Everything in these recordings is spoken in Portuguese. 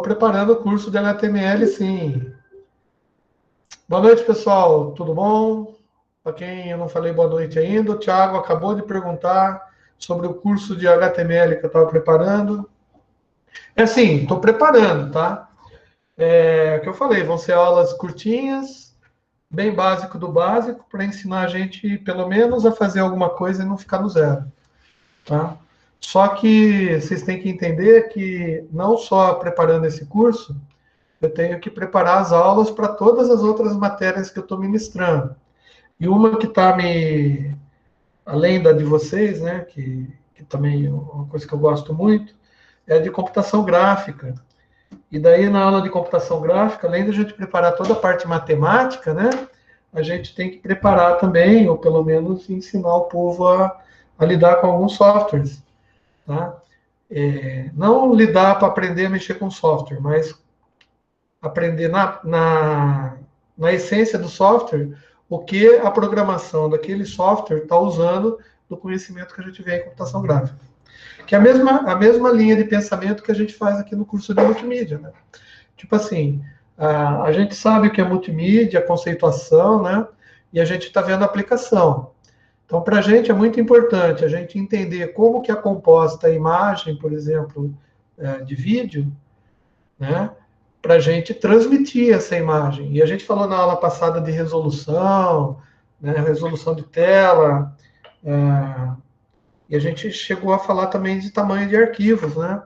preparando o curso de HTML, sim. Boa noite, pessoal. Tudo bom? Para quem eu não falei boa noite ainda, o Thiago acabou de perguntar sobre o curso de HTML que eu estava preparando. É assim, estou preparando, tá? É o que eu falei, vão ser aulas curtinhas, bem básico do básico, para ensinar a gente, pelo menos, a fazer alguma coisa e não ficar no zero, tá? Só que vocês têm que entender que não só preparando esse curso, eu tenho que preparar as aulas para todas as outras matérias que eu estou ministrando. E uma que está me, além da de vocês, né, que também é uma coisa que eu gosto muito, é a de computação gráfica. E daí, na aula de computação gráfica, além de a gente preparar toda a parte matemática, né, a gente tem que preparar também, ou pelo menos ensinar o povo a lidar com alguns softwares. Tá? Não lidar para aprender a mexer com software, mas aprender na essência do software o que a programação daquele software está usando do conhecimento que a gente vê em computação gráfica. Que é a mesma linha de pensamento que a gente faz aqui no curso de multimídia. Né? Tipo assim, a gente sabe o que é multimídia, a conceituação, né? E a gente está vendo a aplicação. Então, para a gente é muito importante a gente entender como que é composta a imagem, por exemplo, de vídeo, né? Para a gente transmitir essa imagem. E a gente falou na aula passada de resolução, né? Resolução de tela, e a gente chegou a falar também de tamanho de arquivos, né?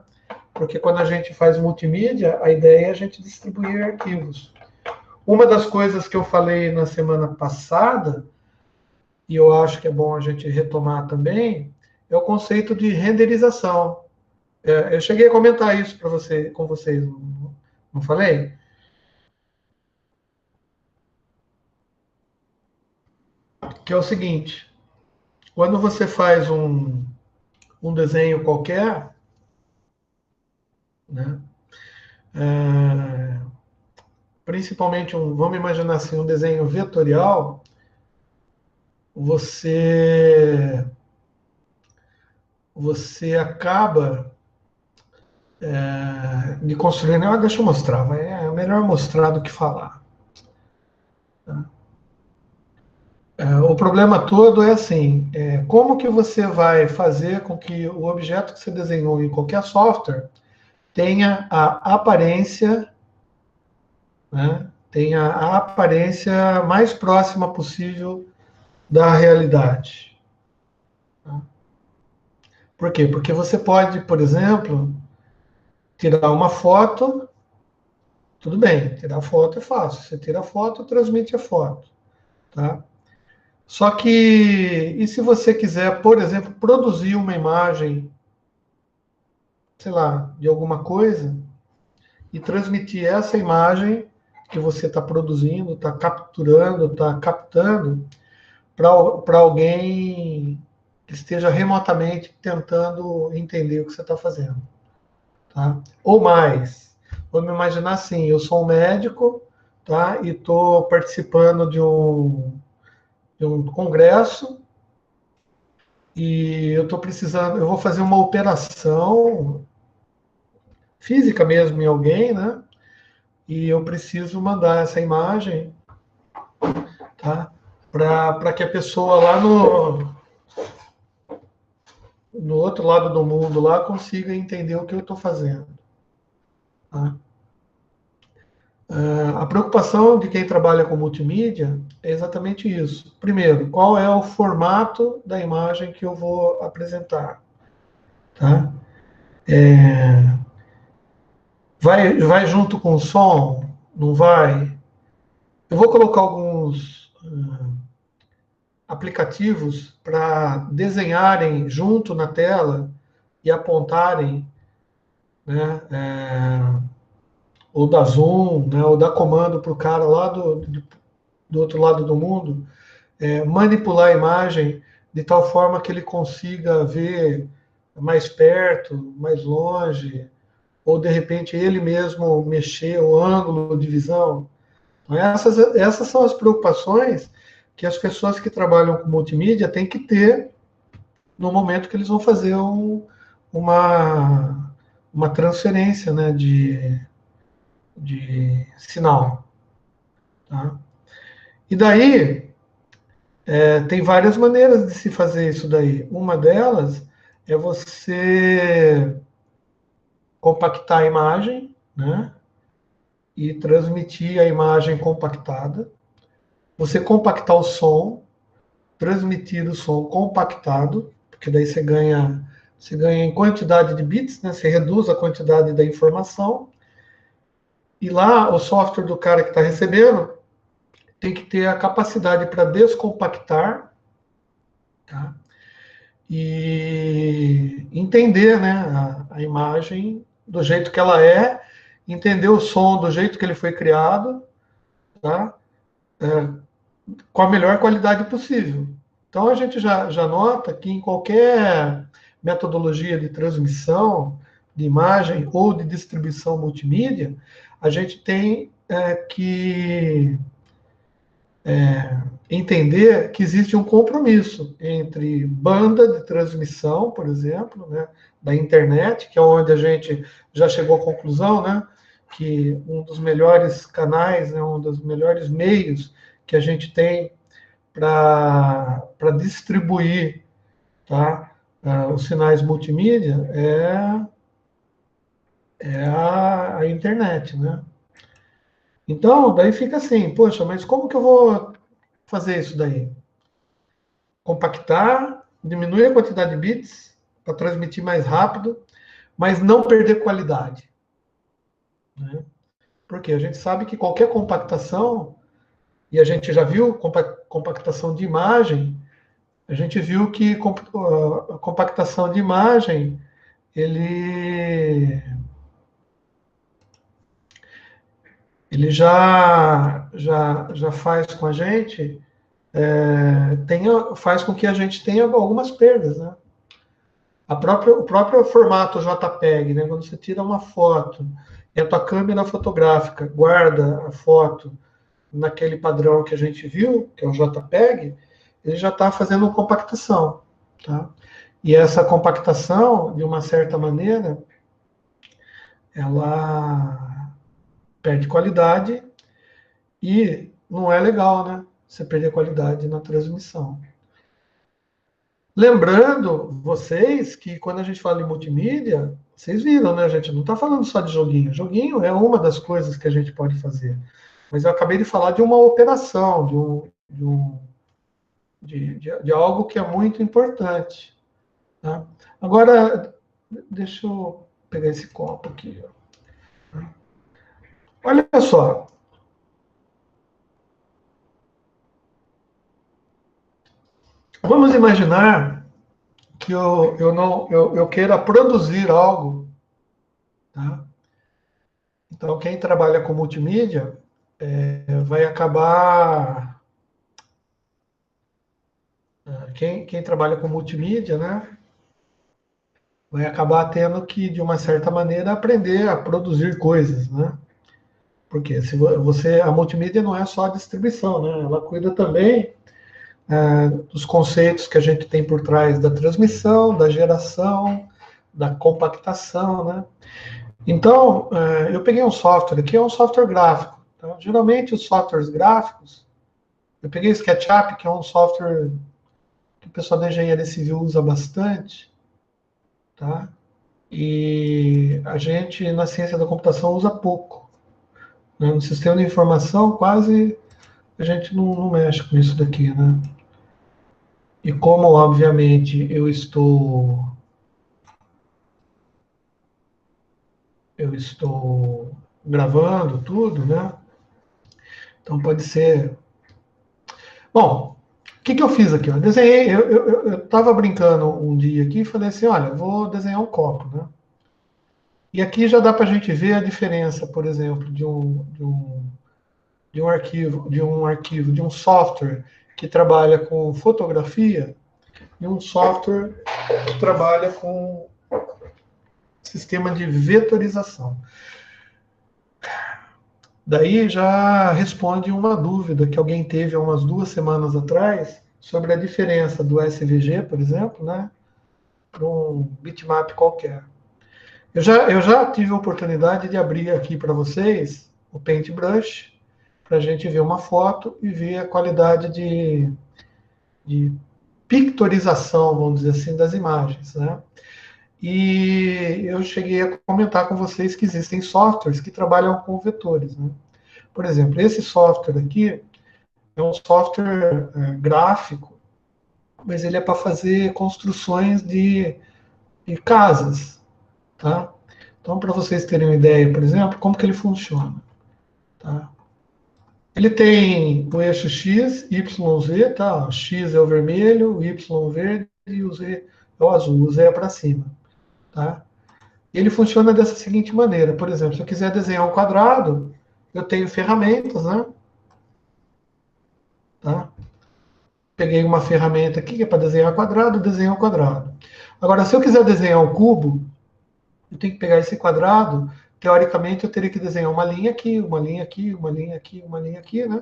Porque quando a gente faz multimídia, a ideia é a gente distribuir arquivos. Uma das coisas que eu falei na semana passada, e eu acho que é bom a gente retomar também, é o conceito de renderização. Eu cheguei a comentar isso com vocês, não falei? Que é o seguinte, quando você faz um desenho qualquer, né, é, principalmente vamos imaginar assim, um desenho vetorial, você acaba de construir. Não, deixa eu mostrar, é melhor mostrar do que falar. O problema todo é assim, como que você vai fazer com que o objeto que você desenhou em qualquer software tenha a aparência, né, tenha a aparência mais próxima possível da realidade. Tá? Por quê? Porque você pode, por exemplo, tirar uma foto, tudo bem, tirar foto é fácil. Você tira a foto, transmite a foto. Tá? Só que, e se você quiser, por exemplo, produzir uma imagem, sei lá, de alguma coisa, e transmitir essa imagem que você está produzindo, está capturando, está captando, para alguém que esteja remotamente tentando entender o que você está fazendo. Tá? Ou mais, vamos imaginar assim, eu sou um médico, tá? E estou participando de um congresso e eu estou precisando, eu vou fazer uma operação física mesmo em alguém, né? E eu preciso mandar essa imagem, tá? Para que a pessoa lá no outro lado do mundo lá consiga entender o que eu estou fazendo. Tá? A preocupação de quem trabalha com multimídia é exatamente isso. Primeiro, qual é o formato da imagem que eu vou apresentar? Tá? Vai junto com o som? Não vai? Eu vou colocar alguns aplicativos para desenharem junto na tela e apontarem, né, ou dar zoom, né, ou dar comando para o cara lá do outro lado do mundo, manipular a imagem de tal forma que ele consiga ver mais perto, mais longe, ou de repente ele mesmo mexer o ângulo de visão. Então, essas são as preocupações que as pessoas que trabalham com multimídia têm que ter no momento que eles vão fazer uma transferência, né, de sinal. Tá? E daí, tem várias maneiras de se fazer isso daí. Uma delas é você compactar a imagem, né? E transmitir a imagem compactada. Você compactar o som, transmitir o som compactado, porque daí você ganha em quantidade de bits, né? Você reduz a quantidade da informação. E lá, o software do cara que está recebendo tem que ter a capacidade para descompactar, tá? E entender, né, a imagem do jeito que ela é, entender o som do jeito que ele foi criado, tá? Com a melhor qualidade possível. Então a gente já nota que em qualquer metodologia de transmissão de imagem ou de distribuição multimídia, a gente tem que entender que existe um compromisso entre banda de transmissão, por exemplo, né, da internet, que é onde a gente já chegou à conclusão, né, que um dos melhores canais, né, um dos melhores meios que a gente tem para distribuir, tá, os sinais multimídia é a internet, né? Então, daí fica assim, poxa, mas como que eu vou fazer isso daí? Compactar, diminuir a quantidade de bits para transmitir mais rápido, mas não perder qualidade, né? Porque a gente sabe que qualquer compactação, e a gente já viu compactação de imagem, a gente viu que a compactação de imagem, ele, ele já faz com a gente, faz com que a gente tenha algumas perdas, né? O próprio formato JPEG, né? Quando você tira uma foto e a tua câmera fotográfica guarda a foto naquele padrão que a gente viu, que é o JPEG, ele já está fazendo uma compactação, tá? E essa compactação, de uma certa maneira, ela perde qualidade e não é legal, né? Você perder qualidade na transmissão. Lembrando vocês que quando a gente fala em multimídia, vocês viram, né? A gente não está falando só de joguinho. Joguinho é uma das coisas que a gente pode fazer. Mas eu acabei de falar de uma operação, de algo que é muito importante. Tá? Agora, deixa eu pegar esse copo aqui. Olha só. Vamos imaginar que eu queira produzir algo. Tá? Então, quem trabalha com multimídia vai acabar. Quem trabalha com multimídia, né? Vai acabar tendo que, de uma certa maneira, aprender a produzir coisas, né? Porque se você, a multimídia não é só a distribuição, né? Ela cuida também dos conceitos que a gente tem por trás da transmissão, da geração, da compactação, né? Então, eu peguei um software aqui, é um software gráfico. Tá? Geralmente, os softwares gráficos, eu peguei o SketchUp, que é um software que o pessoal da engenharia civil usa bastante, tá? E a gente, na ciência da computação, usa pouco. Né? No sistema de informação, quase a gente não mexe com isso daqui, né? E como, obviamente, eu estou gravando tudo, né? Então pode ser. Bom, o que eu fiz aqui? Eu desenhei, eu estava brincando um dia aqui e falei assim, olha, vou desenhar um copo, né? E aqui já dá para a gente ver a diferença, por exemplo, de um software que trabalha com fotografia e um software que trabalha com sistema de vetorização. Daí já responde uma dúvida que alguém teve há umas 2 semanas atrás sobre a diferença do SVG, por exemplo, né, para um bitmap qualquer. Eu já tive a oportunidade de abrir aqui para vocês o Paintbrush, para a gente ver uma foto e ver a qualidade de pictorização, vamos dizer assim, das imagens, né? E eu cheguei a comentar com vocês que existem softwares que trabalham com vetores, né? Por exemplo, esse software aqui é um software gráfico, mas ele é para fazer construções de casas, tá? Então, para vocês terem uma ideia, por exemplo, como que ele funciona, tá? Ele tem o eixo X, Y, Z, tá? O X é o vermelho, o Y é o verde e o Z é o azul. O Z é para cima, tá? Ele funciona dessa seguinte maneira. Por exemplo, se eu quiser desenhar um quadrado, eu tenho ferramentas, né? Tá? Peguei uma ferramenta aqui que é para desenhar quadrado, desenho o quadrado. Agora, se eu quiser desenhar um cubo, eu tenho que pegar esse quadrado. Teoricamente, eu teria que desenhar uma linha aqui, uma linha aqui, uma linha aqui, uma linha aqui, né?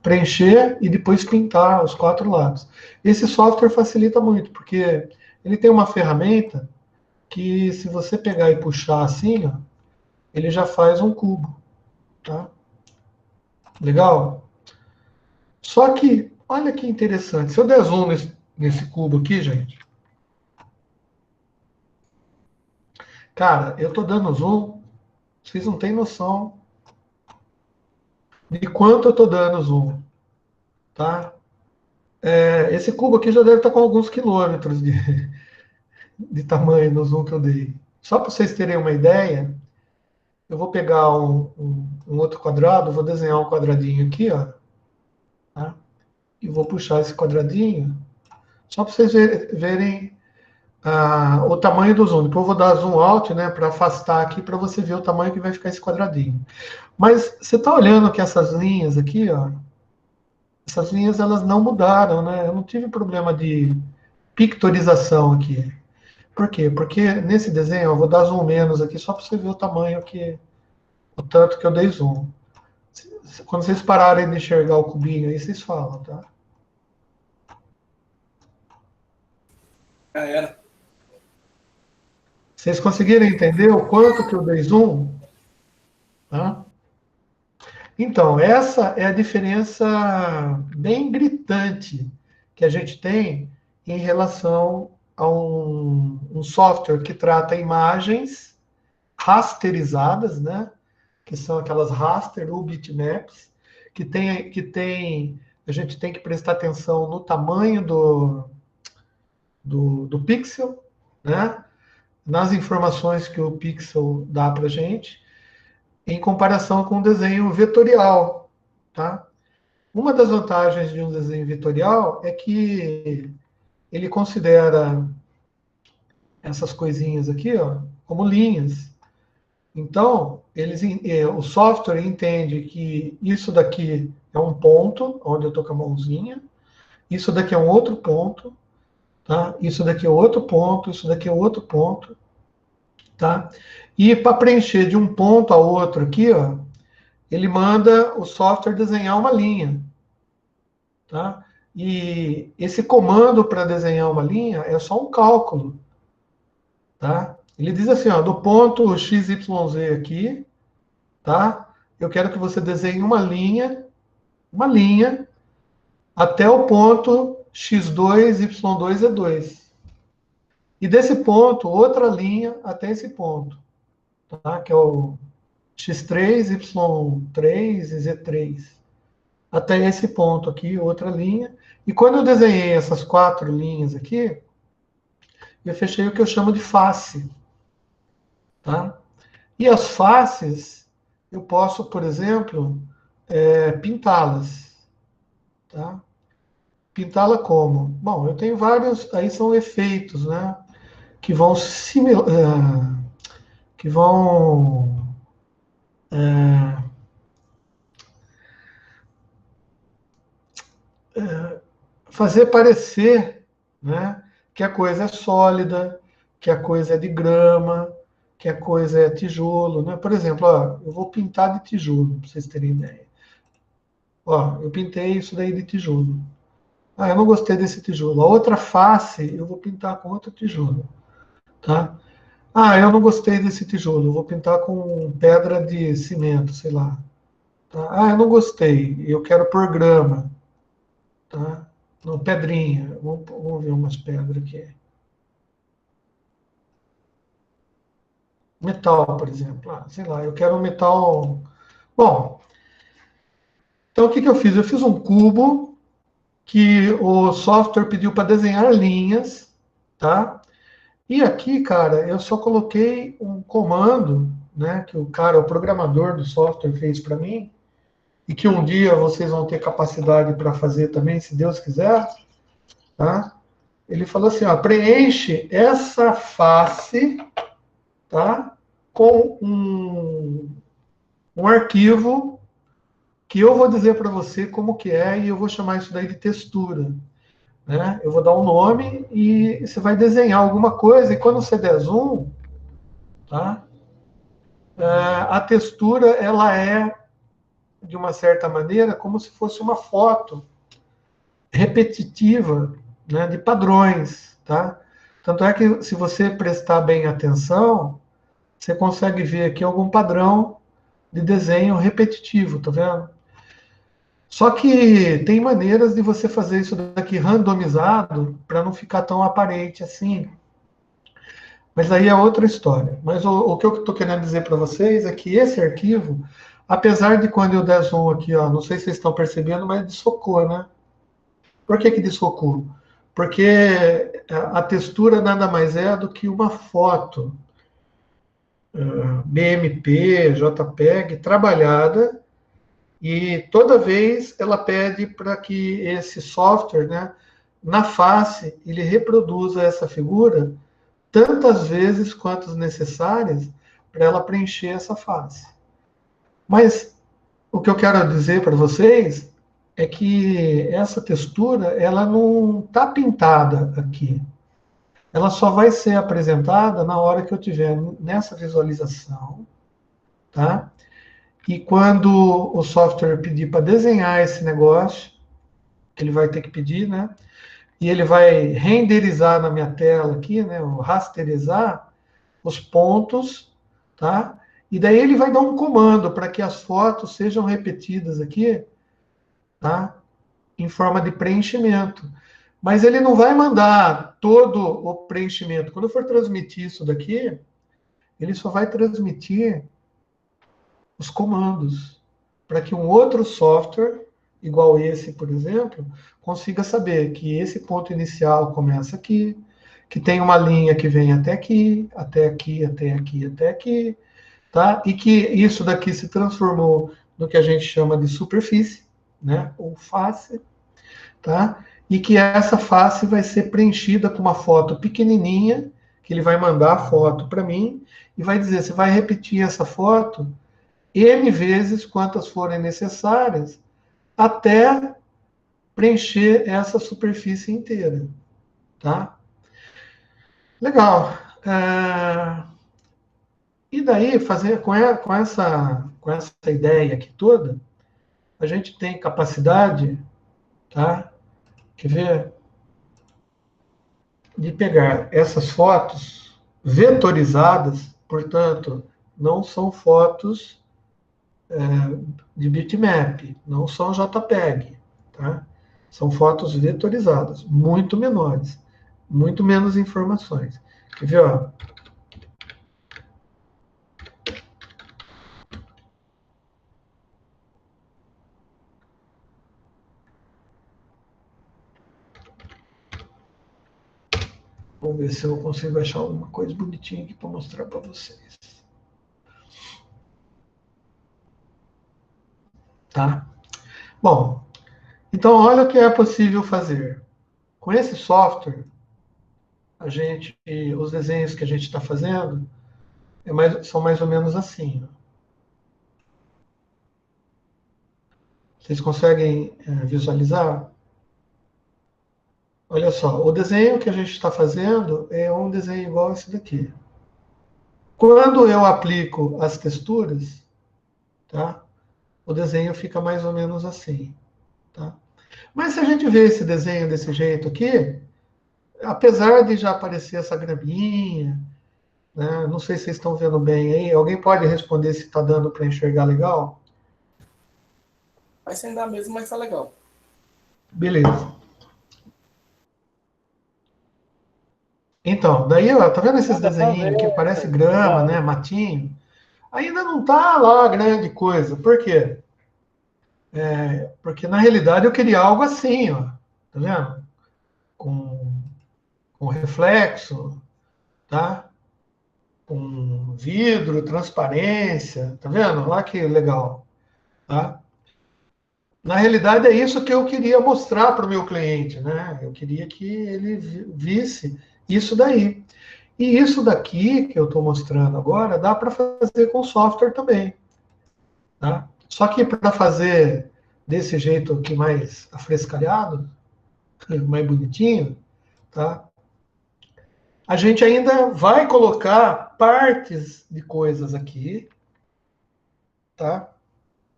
Preencher e depois pintar os quatro lados. Esse software facilita muito, porque ele tem uma ferramenta que, se você pegar e puxar assim, ó, ele já faz um cubo, tá? Legal? Só que, olha que interessante. Se eu der zoom nesse cubo aqui, gente, cara, eu tô dando zoom, vocês não têm noção de quanto eu tô dando zoom, tá? Esse cubo aqui já deve estar com alguns quilômetros de tamanho no zoom que eu dei. Só para vocês terem uma ideia, eu vou pegar um outro quadrado, vou desenhar um quadradinho aqui, ó, tá? E vou puxar esse quadradinho, só para vocês verem o tamanho do zoom. Depois eu vou dar zoom out, né, para afastar aqui, para você ver o tamanho que vai ficar esse quadradinho. Mas você está olhando que essas linhas aqui, ó, essas linhas elas não mudaram, né? Eu não tive problema de pictorização aqui. Por quê? Porque nesse desenho, eu vou dar zoom menos aqui, só para você ver o tamanho o tanto que eu dei zoom. Quando vocês pararem de enxergar o cubinho aí, vocês falam, tá? Já era. Vocês conseguiram entender o quanto que eu dei zoom? Tá? Então, essa é a diferença bem gritante que a gente tem em relação a um software que trata imagens rasterizadas, né? Que são aquelas raster ou bitmaps, a gente tem que prestar atenção no tamanho do pixel, né? Nas informações que o pixel dá para a gente, em comparação com o desenho vetorial, tá? Uma das vantagens de um desenho vetorial é que ele considera essas coisinhas aqui, ó, como linhas. Então, o software entende que isso daqui é um ponto, onde eu estou com a mãozinha, isso daqui é um outro ponto, tá? Isso daqui é outro ponto, isso daqui é outro ponto, tá? E para preencher de um ponto a outro aqui, ó, ele manda o software desenhar uma linha, tá? E esse comando para desenhar uma linha é só um cálculo, tá? Ele diz assim, ó, do ponto XYZ aqui, tá? Eu quero que você desenhe uma linha até o ponto X2, Y2 é 2. E desse ponto, outra linha até esse ponto, tá? Que é o X3, Y3 e Z3. Até esse ponto aqui, outra linha. E quando eu desenhei essas quatro linhas aqui, eu fechei o que eu chamo de face, tá? E as faces, eu posso, por exemplo, pintá-las, tá? Pintá-la como? Bom, eu tenho vários, aí são efeitos, né? Que vão que vão fazer parecer, né, que a coisa é sólida, que a coisa é de grama, que a coisa é tijolo, né? Por exemplo, ó, eu vou pintar de tijolo, para vocês terem ideia. Ó, eu pintei isso daí de tijolo. Ah, eu não gostei desse tijolo. A outra face eu vou pintar com outro tijolo, tá? Ah, eu não gostei desse tijolo, eu vou pintar com pedra de cimento, sei lá. Tá? Ah, eu não gostei, eu quero pôr grama. Tá? Não, pedrinha. Vamos ver umas pedras aqui. Metal, por exemplo. Ah, sei lá, eu quero um metal. Bom, então o que que eu fiz? Eu fiz um cubo que o software pediu para desenhar linhas, tá? E aqui, cara, eu só coloquei um comando, né, que o cara, o programador do software fez para mim, e que um dia vocês vão ter capacidade para fazer também, se Deus quiser, tá? Ele falou assim, ó, preenche essa face, tá? Com um arquivo que eu vou dizer para você como que é e eu vou chamar isso daí de textura, né? Eu vou dar um nome e você vai desenhar alguma coisa e quando você der zoom, tá? A textura ela é de uma certa maneira como se fosse uma foto repetitiva, né, de padrões, tá? Tanto é que se você prestar bem atenção, você consegue ver aqui algum padrão de desenho repetitivo, tá vendo? Só que tem maneiras de você fazer isso daqui randomizado para não ficar tão aparente assim. Mas aí é outra história. Mas o que eu estou querendo dizer para vocês é que esse arquivo, apesar de quando eu der zoom aqui, ó, não sei se vocês estão percebendo, mas desfocou, né? Por que que desfocou? Porque a textura nada mais é do que uma foto BMP, JPEG, trabalhada, e toda vez ela pede para que esse software, né, na face, ele reproduza essa figura tantas vezes quantas necessárias para ela preencher essa face. Mas o que eu quero dizer para vocês é que essa textura ela não está pintada aqui. Ela só vai ser apresentada na hora que eu tiver nessa visualização, tá? E quando o software pedir para desenhar esse negócio, ele vai ter que pedir, né? E ele vai renderizar na minha tela aqui, né? Rasterizar os pontos, tá? E daí ele vai dar um comando para que as fotos sejam repetidas aqui, tá? Em forma de preenchimento. Mas ele não vai mandar todo o preenchimento. Quando eu for transmitir isso daqui, ele só vai transmitir os comandos para que um outro software, igual esse, por exemplo, consiga saber que esse ponto inicial começa aqui, que tem uma linha que vem até aqui, até aqui, até aqui, até aqui, tá? E que isso daqui se transformou no que a gente chama de superfície, né? Ou face, tá? E que essa face vai ser preenchida com uma foto pequenininha, que ele vai mandar a foto para mim e vai dizer, você vai repetir essa foto N vezes quantas forem necessárias até preencher essa superfície inteira, tá? Legal. E daí, fazer com essa ideia aqui toda, a gente tem capacidade, tá? Quer ver? De pegar essas fotos vetorizadas, portanto, não são fotos de bitmap, não são JPEG, tá? São fotos vetorizadas, muito menores, muito menos informações. Quer ver, ó? Vamos ver se eu consigo achar alguma coisa bonitinha aqui para mostrar para vocês. Tá? Bom, então olha o que é possível fazer. Com esse software, os desenhos que a gente está fazendo são mais ou menos assim. Ó. Vocês conseguem visualizar? Olha só, o desenho que a gente está fazendo é um desenho igual a esse daqui. Quando eu aplico as texturas, tá? O desenho fica mais ou menos assim, tá? Mas se a gente vê esse desenho desse jeito aqui, apesar de já aparecer essa graminha, né? Não sei se vocês estão vendo bem aí. Alguém pode responder se está dando para enxergar legal? Vai sem dar mesmo, mas tá legal. Beleza. Então, daí, ó, tá vendo esses Dá pra ver. desenhinhos que parece grama, né? Já, Matinho? Ainda não tá lá grande coisa. Por quê? Porque na realidade eu queria algo assim, ó. Tá vendo? Com, com reflexo, tá? Com vidro, transparência, tá vendo? Olha que legal, tá? Na realidade é isso que eu queria mostrar para o meu cliente, né? Eu queria que ele visse isso daí. E isso daqui que eu estou mostrando agora dá para fazer com software também, tá? Só que para fazer desse jeito aqui mais afrescalhado, mais bonitinho, tá? A gente ainda vai colocar partes de coisas aqui, tá?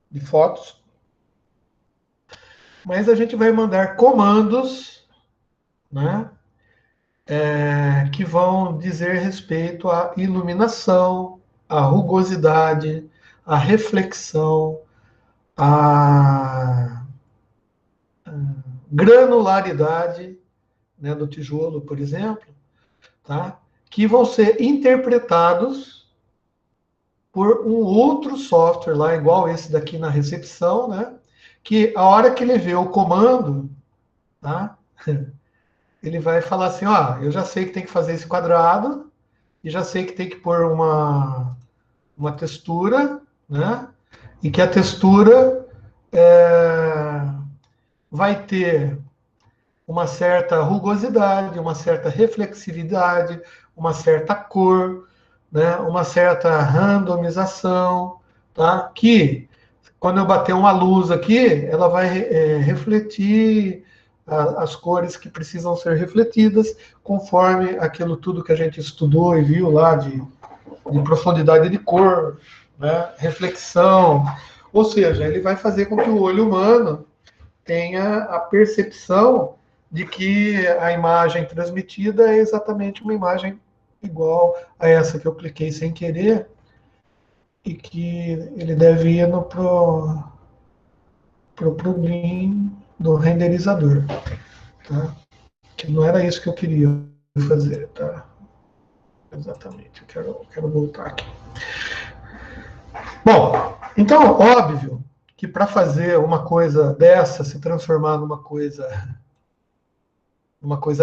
De fotos, mas a gente vai mandar comandos, né? Que vão dizer respeito à iluminação, à rugosidade, à reflexão, à granularidade, né, do tijolo, por exemplo, tá? Que vão ser interpretados por um outro software lá, igual esse daqui na recepção, né? Que a hora que ele vê o comando, tá? Ele vai falar assim, ó, eu já sei que tem que fazer esse quadrado, e já sei que tem que pôr uma textura, né? E que a textura vai ter uma certa rugosidade, uma certa reflexividade, uma certa cor, né? Uma certa randomização, tá? Que quando eu bater uma luz aqui, ela vai refletir as cores que precisam ser refletidas, conforme aquilo tudo que a gente estudou e viu lá de profundidade de cor, né? Reflexão. Ou seja, ele vai fazer com que o olho humano tenha a percepção de que a imagem transmitida é exatamente uma imagem igual a essa que eu cliquei sem querer e que ele deve ir no plugin do renderizador, tá? Que não era isso que eu queria fazer, tá? Exatamente, eu quero voltar aqui. Bom, então, óbvio que para fazer uma coisa dessa se transformar numa coisa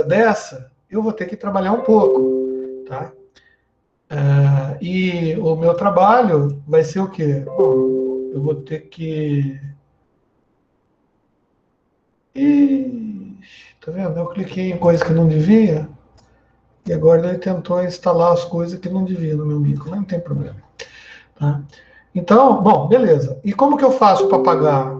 dessa, eu vou ter que trabalhar um pouco, tá? E o meu trabalho vai ser o quê? Bom, eu vou ter que... Ixi, tá vendo? Eu cliquei em coisa que não devia e agora ele tentou instalar as coisas que não devia no meu mico, mas não tem problema, tá? Então, bom, beleza. E como que eu faço para pagar?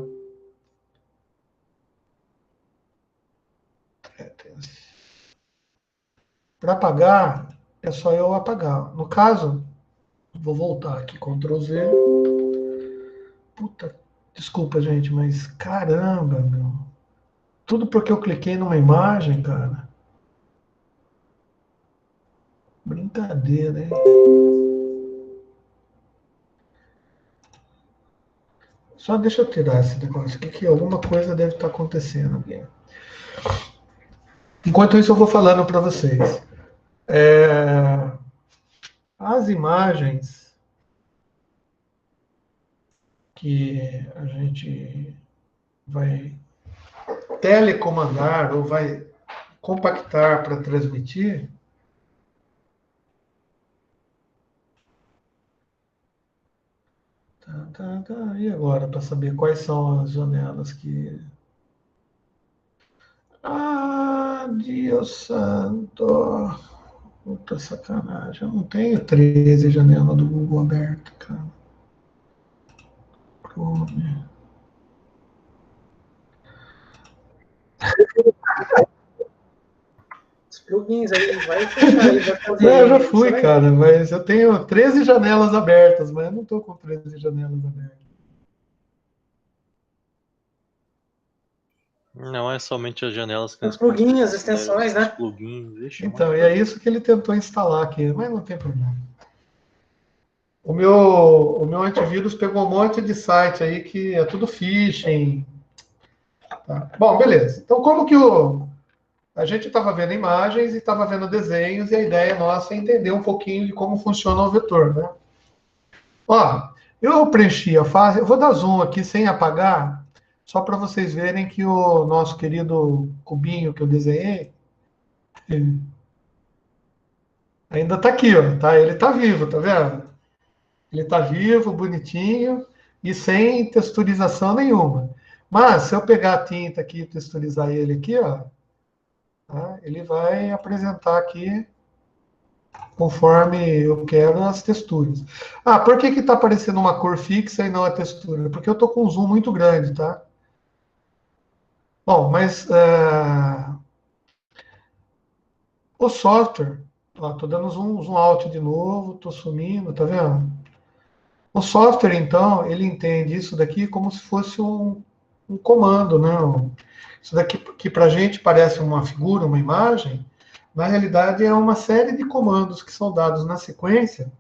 Para pagar, é só eu apagar. No caso, vou voltar aqui, Ctrl Z. Puta, desculpa, gente, mas caramba, meu. Tudo porque eu cliquei numa imagem, cara. Brincadeira, hein? Só deixa eu tirar esse negócio aqui, que alguma coisa deve estar acontecendo aqui. Enquanto isso, eu vou falando para vocês. As imagens que a gente vai telecomandar ou vai compactar para transmitir, tá. E agora, para saber quais são as janelas que... Ah, Deus santo! Puta sacanagem, eu não tenho 13 janelas do Google aberta, cara. Chrome. os plugins aí, vai fechar aí, vai fazer Não, eu já aí. fui, cara, mas eu tenho 13 janelas abertas, mas eu não estou com 13 janelas abertas. Não é somente as janelas que Os plugins, as extensões, né? Os plugins, deixa Então, e é isso que ele tentou instalar aqui, mas não tem problema. O meu antivírus pegou um monte de site aí que é tudo phishing. Tá? Bom, beleza. Então, como que a gente estava vendo imagens e estava vendo desenhos, e a ideia nossa é entender um pouquinho de como funciona o vetor, né? Ó, eu preenchi a fase, eu vou dar zoom aqui sem apagar, só para vocês verem que o nosso querido cubinho que eu desenhei ainda está aqui, ó, tá? Ele está vivo, tá vendo? Ele está vivo, bonitinho e sem texturização nenhuma. Mas se eu pegar a tinta aqui e texturizar ele aqui, ó, tá? Ele vai apresentar aqui conforme eu quero as texturas. Ah, por que está aparecendo uma cor fixa e não a textura? Porque eu estou com um zoom muito grande, tá? Bom, mas o software, estou dando zoom out de novo, estou sumindo, tá vendo? O software, então, ele entende isso daqui como se fosse um comando, né? Isso daqui que para a gente parece uma figura, uma imagem, na realidade é uma série de comandos que são dados na sequência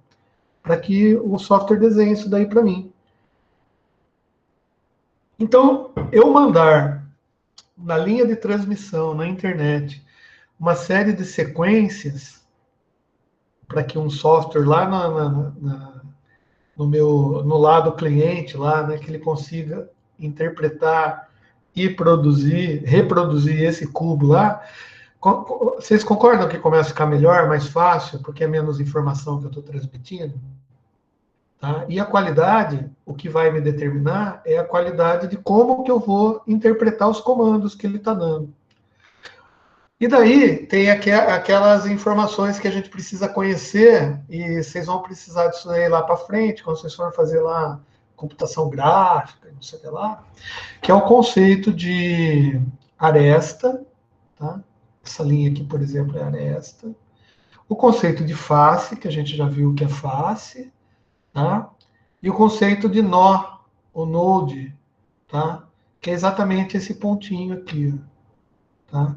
para que o software desenhe isso daí para mim. Então, eu mandar na linha de transmissão, na internet, uma série de sequências para que um software lá no lado cliente, lá, né, que ele consiga interpretar e reproduzir esse cubo lá. Vocês concordam que começa a ficar melhor, mais fácil, porque é menos informação que eu estou transmitindo? Tá? E a qualidade, o que vai me determinar é a qualidade de como que eu vou interpretar os comandos que ele está dando. E daí tem aquelas informações que a gente precisa conhecer, e vocês vão precisar disso aí lá para frente, quando vocês forem fazer lá computação gráfica, não sei o que lá, que é o conceito de aresta, tá? Essa linha aqui, por exemplo, é aresta. O conceito de face, que a gente já viu que é face, tá? E o conceito de nó, o node, tá? Que é exatamente esse pontinho aqui, tá?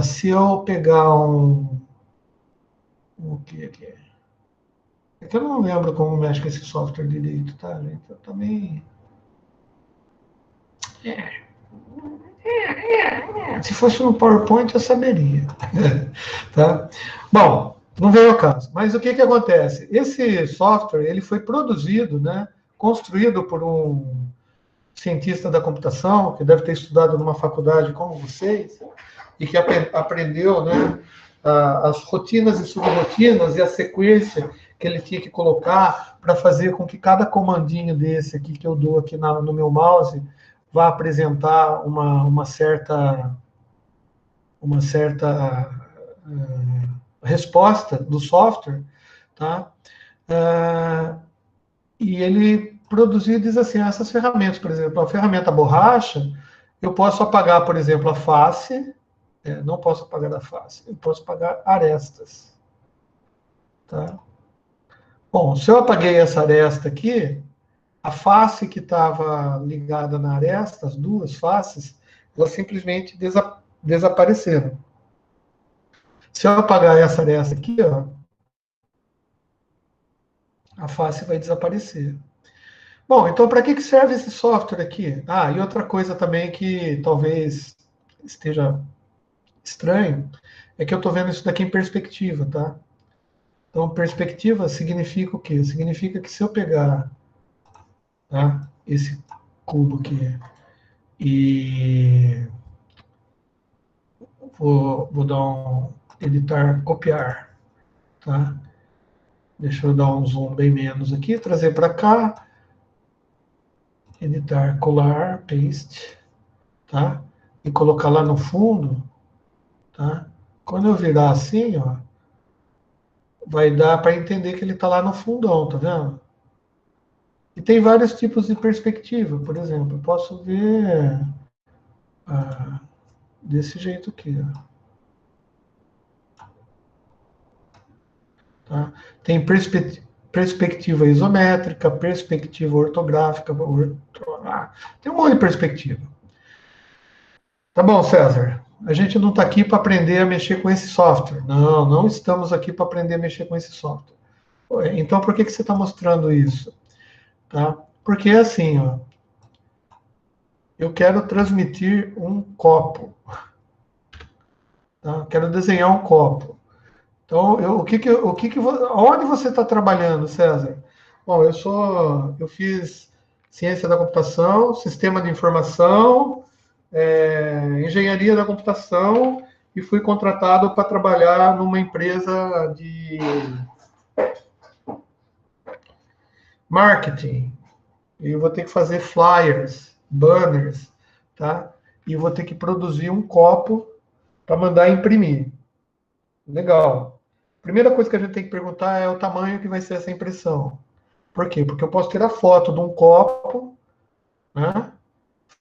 Se eu pegar o que aqui é? É que eu não lembro como mexe com esse software direito, tá, gente? Eu também. Se fosse no PowerPoint, eu saberia. Tá? Bom, não veio ao caso. Mas o que acontece? Esse software ele foi produzido, né, construído por um cientista da computação, que deve ter estudado numa faculdade como vocês, e que aprendeu, né, as rotinas e subrotinas e a sequência que ele tinha que colocar para fazer com que cada comandinho desse aqui que eu dou aqui no meu mouse vá apresentar uma certa resposta do software, tá? E ele produziu, diz assim, essas ferramentas, por exemplo, a ferramenta borracha, eu posso apagar, por exemplo, a face, não posso apagar a face, eu posso apagar arestas, tá? Bom, se eu apaguei essa aresta aqui, a face que estava ligada na aresta, as duas faces, elas simplesmente desapareceram. Se eu apagar essa aresta aqui, ó, a face vai desaparecer. Bom, então para que serve esse software aqui? Ah, e outra coisa também que talvez esteja estranho, é que eu estou vendo isso daqui em perspectiva, tá? Então, perspectiva significa o quê? Significa que se eu pegar, tá, esse cubo aqui e vou dar um editar, copiar, tá? Deixa eu dar um zoom bem menos aqui, trazer para cá, editar, colar, paste, tá? E colocar lá no fundo, tá? Quando eu virar assim, ó, vai dar para entender que ele está lá no fundão, tá vendo? E tem vários tipos de perspectiva. Por exemplo, eu posso ver desse jeito aqui, ó. Tá? Tem perspectiva isométrica, perspectiva ortográfica, tem um monte de perspectiva. Tá bom, César. A gente não está aqui para aprender a mexer com esse software. Não, não estamos aqui para aprender a mexer com esse software. Então, por que você está mostrando isso? Tá? Porque é assim, ó, eu quero transmitir um copo. Tá? Quero desenhar um copo. Então, onde você está trabalhando, César? Bom, eu fiz ciência da computação, sistema de informação, engenharia da computação e fui contratado para trabalhar numa empresa de marketing. E eu vou ter que fazer flyers, banners, tá? E vou ter que produzir um copo para mandar imprimir. Legal. Primeira coisa que a gente tem que perguntar é o tamanho que vai ser essa impressão. Por quê? Porque eu posso tirar foto de um copo, né?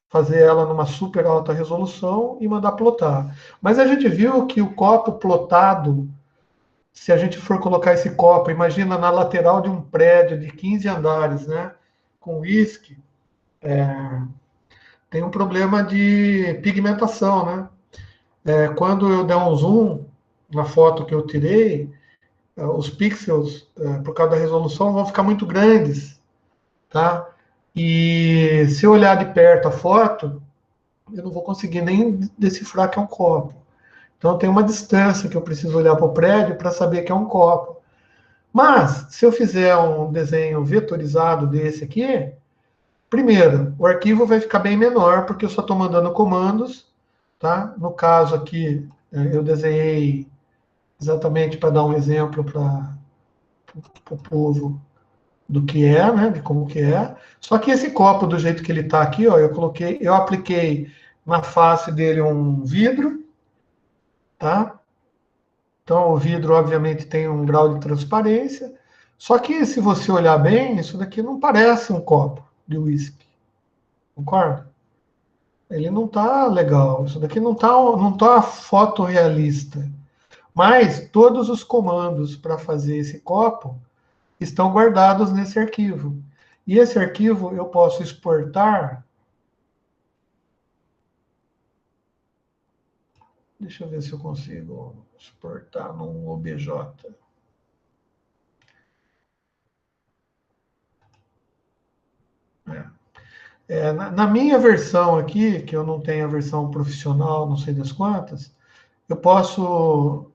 Fazer ela numa super alta resolução e mandar plotar. Mas a gente viu que o copo plotado, se a gente for colocar esse copo, imagina na lateral de um prédio de 15 andares, né? Com uísque, tem um problema de pigmentação, né? Quando eu der um zoom na foto que eu tirei, os pixels, por causa da resolução, vão ficar muito grandes, tá? E se eu olhar de perto a foto, eu não vou conseguir nem decifrar que é um copo. Então tem uma distância que eu preciso olhar para o prédio para saber que é um copo. Mas, se eu fizer um desenho vetorizado desse aqui, primeiro, o arquivo vai ficar bem menor, porque eu só estou mandando comandos, tá? No caso aqui, eu desenhei exatamente para dar um exemplo para o povo do que é, né? De como que é. Só que esse copo, do jeito que ele está aqui, ó, eu apliquei na face dele um vidro, tá? Então, o vidro, obviamente, tem um grau de transparência. Só que, se você olhar bem, isso daqui não parece um copo de uísque. Concorda? Ele não está legal. Isso daqui não tá fotorrealista. Mas todos os comandos para fazer esse copo estão guardados nesse arquivo. E esse arquivo eu posso exportar. Deixa eu ver se eu consigo exportar num OBJ. Na minha versão aqui, que eu não tenho a versão profissional, não sei das quantas, eu posso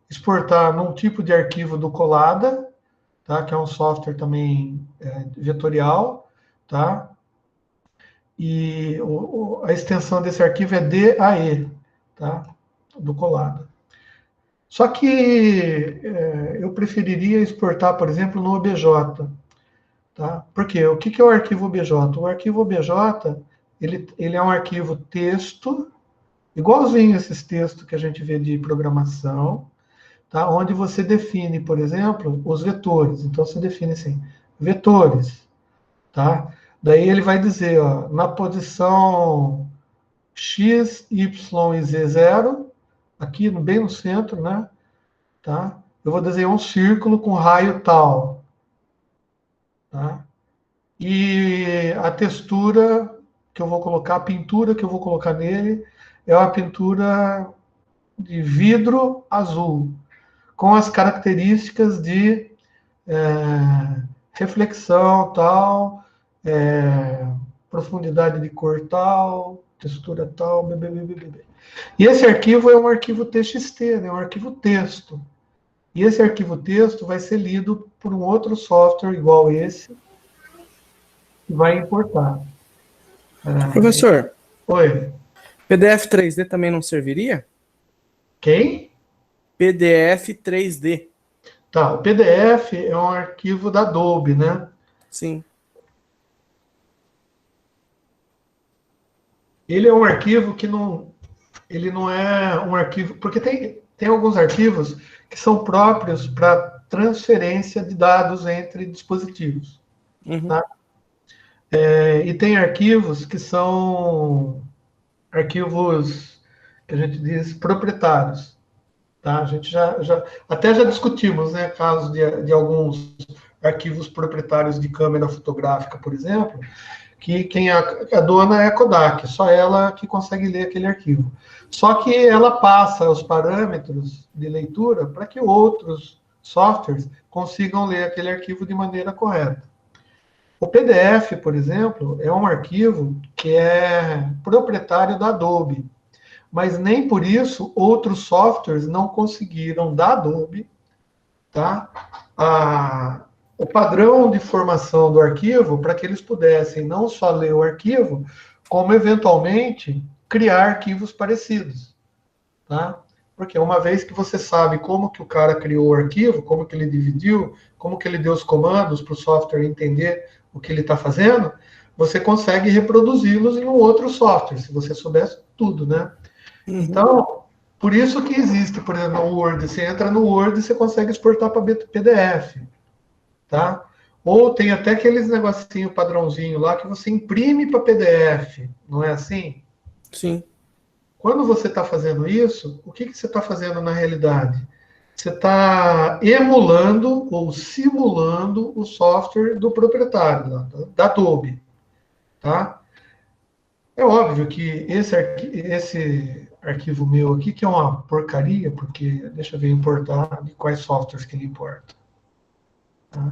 exportar num tipo de arquivo do Collada, tá? Que é um software também vetorial, tá? E a extensão desse arquivo é DAE, tá? Do Collada. Só que eu preferiria exportar, por exemplo, no OBJ. Tá? Por quê? O que é o arquivo OBJ? O arquivo OBJ ele é um arquivo texto, igualzinho esses textos que a gente vê de programação, tá? Onde você define, por exemplo, os vetores. Então, você define assim, vetores. Tá? Daí ele vai dizer, ó, na posição x, y e z0, aqui bem no centro, né? Tá? Eu vou desenhar um círculo com raio tal. Tá? E a textura que eu vou colocar, a pintura que eu vou colocar nele, é uma pintura de vidro azul, com as características de reflexão tal, profundidade de cor tal, textura tal, bbb. E esse arquivo é um arquivo TXT, né? Um arquivo texto. E esse arquivo texto vai ser lido por um outro software igual esse, que vai importar. Professor, Oi. PDF 3D também não serviria? Quem? PDF 3D. Tá, o PDF é um arquivo da Adobe, né? Sim. Ele é um arquivo que não... Ele não é um arquivo... Porque tem alguns arquivos que são próprios para transferência de dados entre dispositivos. Uhum. Tá? E tem arquivos que são arquivos que a gente diz proprietários. Tá? A gente até já discutimos, né, casos de alguns arquivos proprietários de câmera fotográfica, por exemplo, que a dona é a Kodak, só ela que consegue ler aquele arquivo. Só que ela passa os parâmetros de leitura para que outros softwares consigam ler aquele arquivo de maneira correta. O PDF, por exemplo, é um arquivo que é proprietário da Adobe, mas nem por isso outros softwares não conseguiram da Adobe, tá? O padrão de formação do arquivo para que eles pudessem não só ler o arquivo, como eventualmente criar arquivos parecidos, tá? Porque uma vez que você sabe como que o cara criou o arquivo, como que ele dividiu, como que ele deu os comandos para o software entender o que ele está fazendo, você consegue reproduzi-los em um outro software, se você soubesse tudo, né? Então, por isso que existe, por exemplo, o Word. Você entra no Word e você consegue exportar para PDF, tá? Ou tem até aqueles negocinho padrãozinho lá que você imprime para PDF, não é assim? Sim. Quando você está fazendo isso, o que você está fazendo na realidade? Você está emulando ou simulando o software do proprietário, da Adobe, tá? É óbvio que esse arquivo meu aqui, que é uma porcaria, porque, deixa eu ver, importar de quais softwares que ele importa. Tá?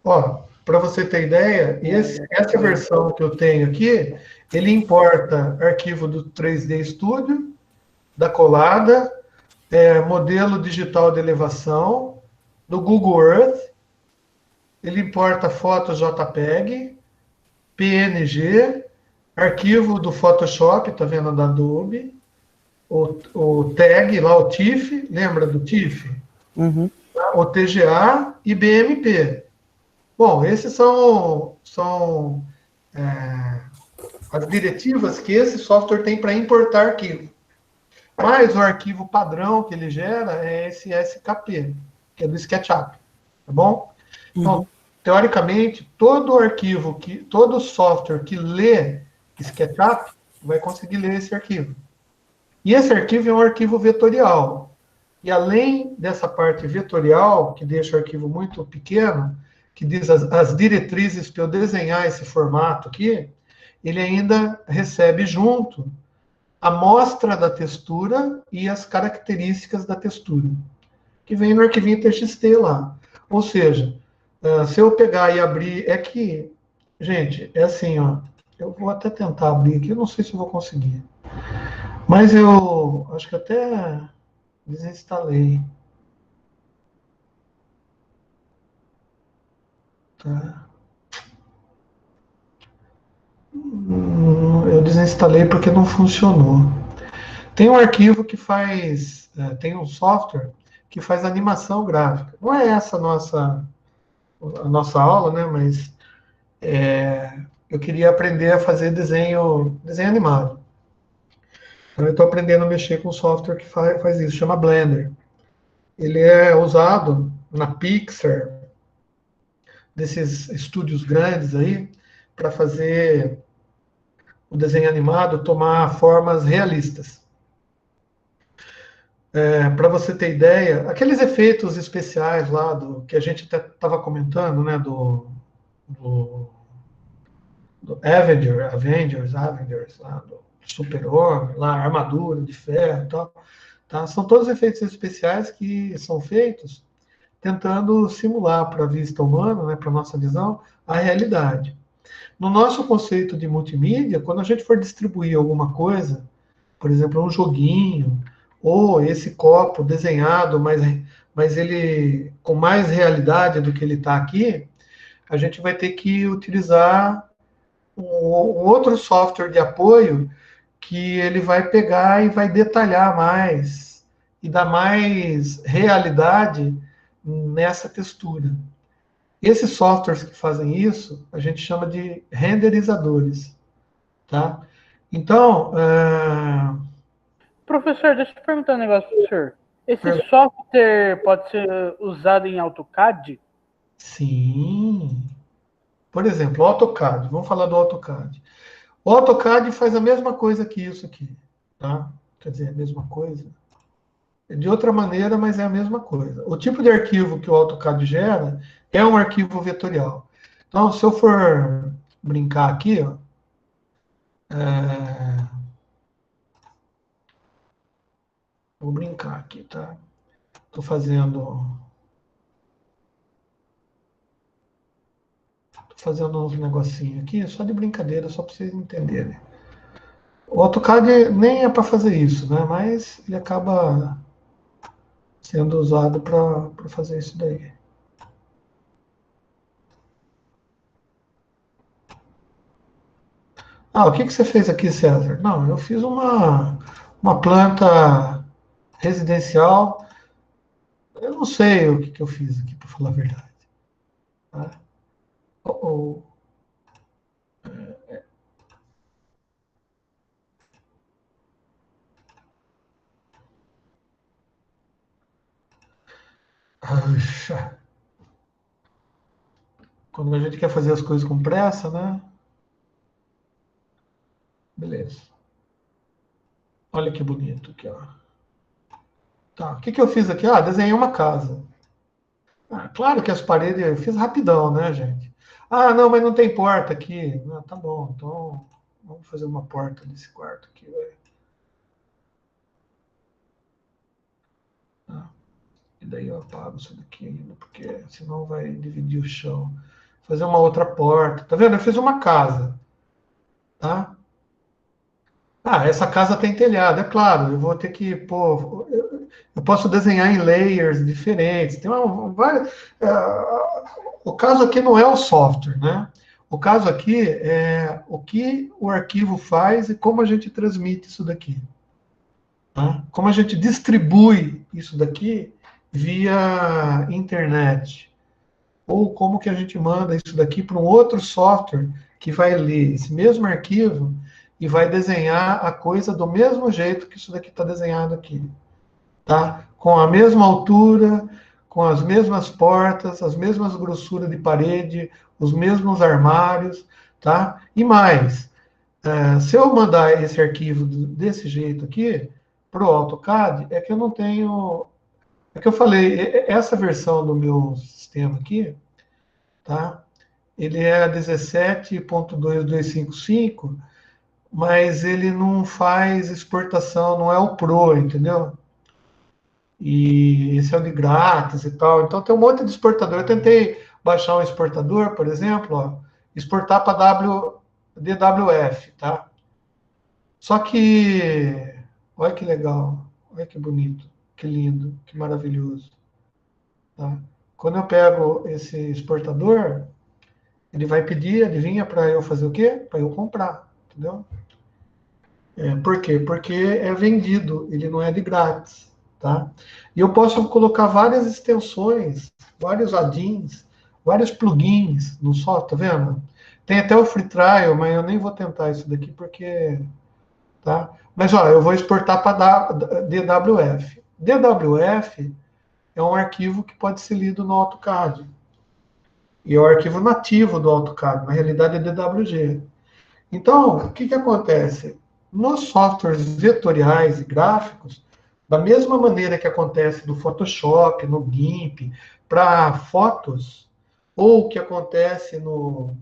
Ó, para você ter ideia, essa versão que eu tenho aqui, ele importa arquivo do 3D Studio, da Colada, modelo digital de elevação, do Google Earth, ele importa fotos JPEG, PNG, arquivo do Photoshop, tá vendo, da Adobe, o tag lá, o TIFF, lembra do TIFF? Uhum. O TGA e BMP. Bom, esses são as diretivas que esse software tem para importar arquivo. Mas o arquivo padrão que ele gera é esse SKP, que é do SketchUp, tá bom? Então, teoricamente, todo software que lê SketchUp vai conseguir ler esse arquivo. E esse arquivo é um arquivo vetorial. E além dessa parte vetorial, que deixa o arquivo muito pequeno, que diz as diretrizes para eu desenhar esse formato aqui, ele ainda recebe junto a amostra da textura e as características da textura, que vem no arquivinho TXT lá. Ou seja, se eu pegar e abrir, gente, é assim, ó, eu vou até tentar abrir aqui, eu não sei se eu vou conseguir. Mas eu acho que até desinstalei. Tá? Eu desinstalei porque não funcionou. Tem um arquivo que faz, tem um software que faz animação gráfica. Não é essa a nossa aula, né? Mas eu queria aprender a fazer desenho animado. Então, eu estou aprendendo a mexer com um software que faz isso, chama Blender. Ele é usado na Pixar, desses estúdios grandes aí, para fazer o desenho animado tomar formas realistas. Para você ter ideia, aqueles efeitos especiais lá que a gente estava comentando, né, do Avengers, lá, do Super-Homem, lá, armadura de ferro e tal, tá? São todos efeitos especiais que são feitos tentando simular para a vista humana, né, para a nossa visão, a realidade. No nosso conceito de multimídia, quando a gente for distribuir alguma coisa, por exemplo, um joguinho, ou esse copo desenhado, mas ele com mais realidade do que ele está aqui, a gente vai ter que utilizar um outro software de apoio que ele vai pegar e vai detalhar mais e dar mais realidade nessa textura. Esses softwares que fazem isso, a gente chama de renderizadores, tá? Então, Professor, deixa eu perguntar um negócio para o senhor. Esse software pode ser usado em AutoCAD? sim. Por exemplo, o AutoCAD. Vamos falar do AutoCAD. O AutoCAD faz a mesma coisa que isso aqui, tá? Quer dizer, a mesma coisa. De outra maneira, mas é a mesma coisa. O tipo de arquivo que o AutoCAD gera é um arquivo vetorial. Então, se eu for brincar aqui, ó. É, vou brincar aqui, tá? Estou fazendo uns negocinhos aqui, só de brincadeira, só para vocês entenderem. O AutoCAD nem é para fazer isso, né? Mas ele acaba sendo usado para fazer isso daí. Ah, o que você fez aqui, César? Não, eu fiz uma planta residencial. Eu não sei o que eu fiz aqui, para falar a verdade. Tá? Oh, oh. Puxa. Quando a gente quer fazer as coisas com pressa, né? Beleza. Olha que bonito aqui, ó. Tá, o que eu fiz aqui? Ah, desenhei uma casa. Ah, claro que as paredes eu fiz rapidão, né, gente? Ah, não, mas não tem porta aqui. Ah, tá bom, então vamos fazer uma porta nesse quarto aqui, vai. Ah, e daí eu apago isso daqui ainda, porque senão vai dividir o chão. Fazer uma outra porta. Tá vendo? Eu fiz uma casa, tá? Ah, essa casa tem telhado, é claro. Eu vou ter que pôr. Eu posso desenhar em layers diferentes. Tem o caso aqui não é o software, né? O caso aqui é o que o arquivo faz e como a gente transmite isso daqui. Tá? Como a gente distribui isso daqui via internet. Ou como que a gente manda isso daqui para um outro software que vai ler esse mesmo arquivo e vai desenhar a coisa do mesmo jeito que isso daqui está desenhado aqui. Tá? Com a mesma altura, com as mesmas portas, as mesmas grossuras de parede, os mesmos armários, tá? E mais, se eu mandar esse arquivo desse jeito aqui para o AutoCAD, é que eu não tenho... É que eu falei, essa versão do meu sistema aqui, tá? Ele é 17.2255, mas ele não faz exportação, não é o Pro, entendeu? E esse é o de grátis e tal. Então tem um monte de exportador. Eu tentei baixar um exportador, por exemplo, ó, exportar para DWF, tá? Só que, olha que legal, olha que bonito, que lindo, que maravilhoso. Tá? Quando eu pego esse exportador, ele vai pedir, adivinha, para eu fazer o quê? Para eu comprar, entendeu? Por quê? Porque é vendido, ele não é de grátis, tá? E eu posso colocar várias extensões, vários add-ins, vários plugins no software, tá vendo? Tem até o free trial, mas eu nem vou tentar isso daqui porque, tá? Mas, ó, eu vou exportar para DWF. DWF é um arquivo que pode ser lido no AutoCAD. E é o arquivo nativo do AutoCAD, na realidade é DWG. Então, o que acontece? Nos softwares vetoriais e gráficos, da mesma maneira que acontece no Photoshop, no GIMP, para fotos, ou que acontece no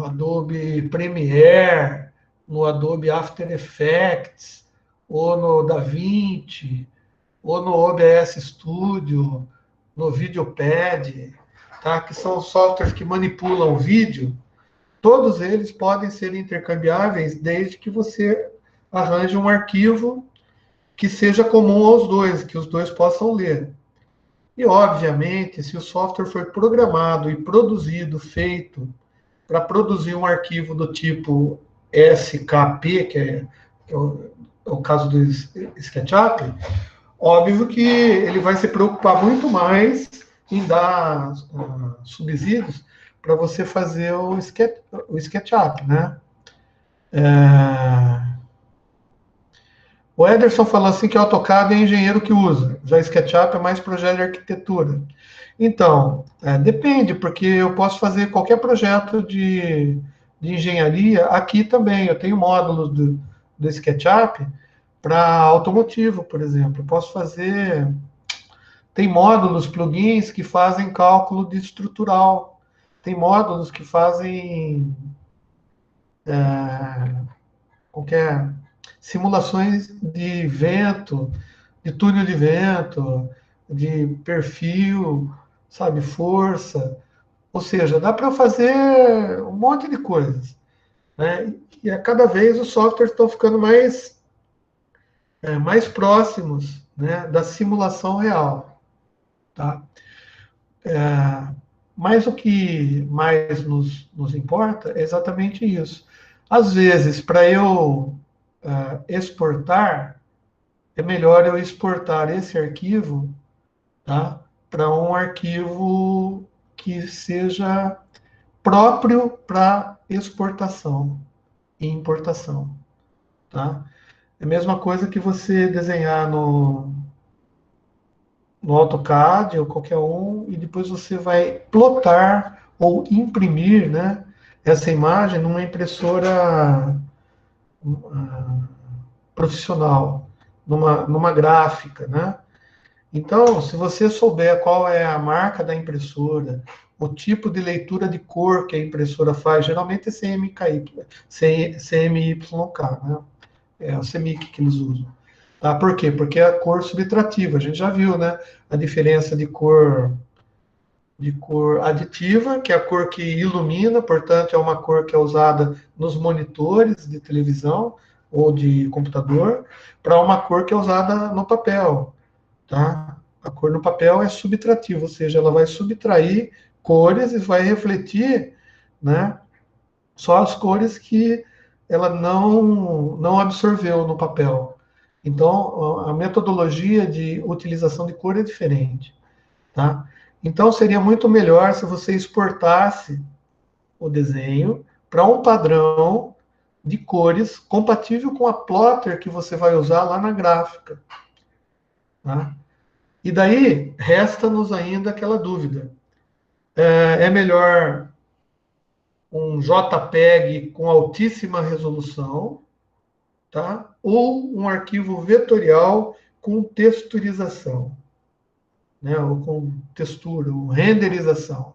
Adobe Premiere, no Adobe After Effects, ou no DaVinci, ou no OBS Studio, no VideoPad, tá? Que são softwares que manipulam o vídeo. Todos eles podem ser intercambiáveis desde que você arranje um arquivo que seja comum aos dois, que os dois possam ler. E, obviamente, se o software for programado e produzido, feito para produzir um arquivo do tipo SKP, que é o caso do SketchUp, óbvio que ele vai se preocupar muito mais em dar subsídios para você fazer o SketchUp, né? O Ederson falou assim que AutoCAD é engenheiro que usa, já SketchUp é mais projeto de arquitetura. Então, depende, porque eu posso fazer qualquer projeto de engenharia aqui também. Eu tenho módulos do SketchUp para automotivo, por exemplo. Eu posso fazer... Tem módulos, plugins que fazem cálculo de estrutural. tem módulos que fazem qualquer simulações de vento, de túnel de vento, de perfil, sabe, força. Ou seja, dá para fazer um monte de coisas, né? E a cada vez os softwares estão ficando mais próximos, né, da simulação real, tá? Mas o que mais nos importa é exatamente isso. Às vezes, para eu exportar, é melhor eu exportar esse arquivo, tá, para um arquivo que seja próprio para exportação e importação, tá? É a mesma coisa que você desenhar no AutoCAD ou qualquer um, e depois você vai plotar ou imprimir, né, essa imagem numa impressora profissional, numa gráfica, né? Então, se você souber qual é a marca da impressora, o tipo de leitura de cor que a impressora faz, geralmente é CMYK, né? É o CMYK que eles usam. Tá? Por quê? Porque é a cor subtrativa. A gente já viu, né, a diferença de cor aditiva, que é a cor que ilumina, portanto, é uma cor que é usada nos monitores de televisão ou de computador, para uma cor que é usada no papel. Tá? A cor no papel é subtrativa, ou seja, ela vai subtrair cores e vai refletir, né, só as cores que ela não absorveu no papel. Então, a metodologia de utilização de cor é diferente. Tá? Então, seria muito melhor se você exportasse o desenho para um padrão de cores compatível com a plotter que você vai usar lá na gráfica. Tá? E daí, resta-nos ainda aquela dúvida. É melhor um JPEG com altíssima resolução, tá? Ou um arquivo vetorial com texturização, né? Ou com textura, ou renderização,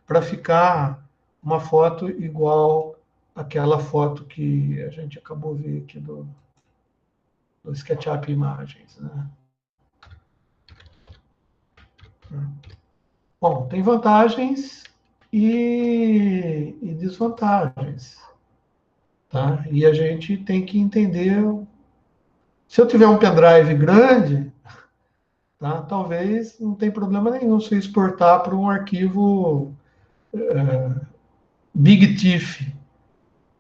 para ficar uma foto igual àquela foto que a gente acabou de ver aqui do SketchUp Imagens, né? Bom, tem vantagens e desvantagens, tá? E a gente tem que entender. Se eu tiver um pendrive grande, tá? Talvez não tem problema nenhum se eu exportar para um arquivo Big TIFF,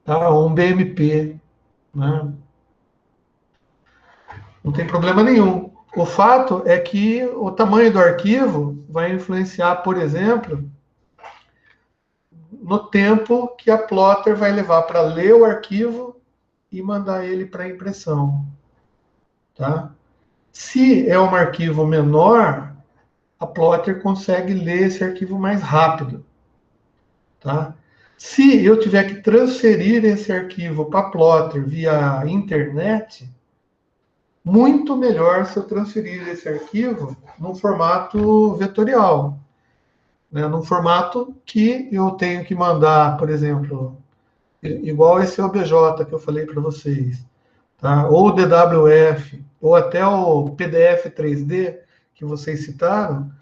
tá? Ou um BMP, né? Não tem problema nenhum. O fato é que o tamanho do arquivo vai influenciar, por exemplo, no tempo que a plotter vai levar para ler o arquivo e mandar ele para impressão. Tá? Se é um arquivo menor, a plotter consegue ler esse arquivo mais rápido. Tá? Se eu tiver que transferir esse arquivo para a plotter via internet, muito melhor se eu transferir esse arquivo no formato vetorial, né? No formato que eu tenho que mandar, por exemplo, igual esse OBJ que eu falei para vocês, tá? Ou o DWF, ou até o PDF 3D que vocês citaram,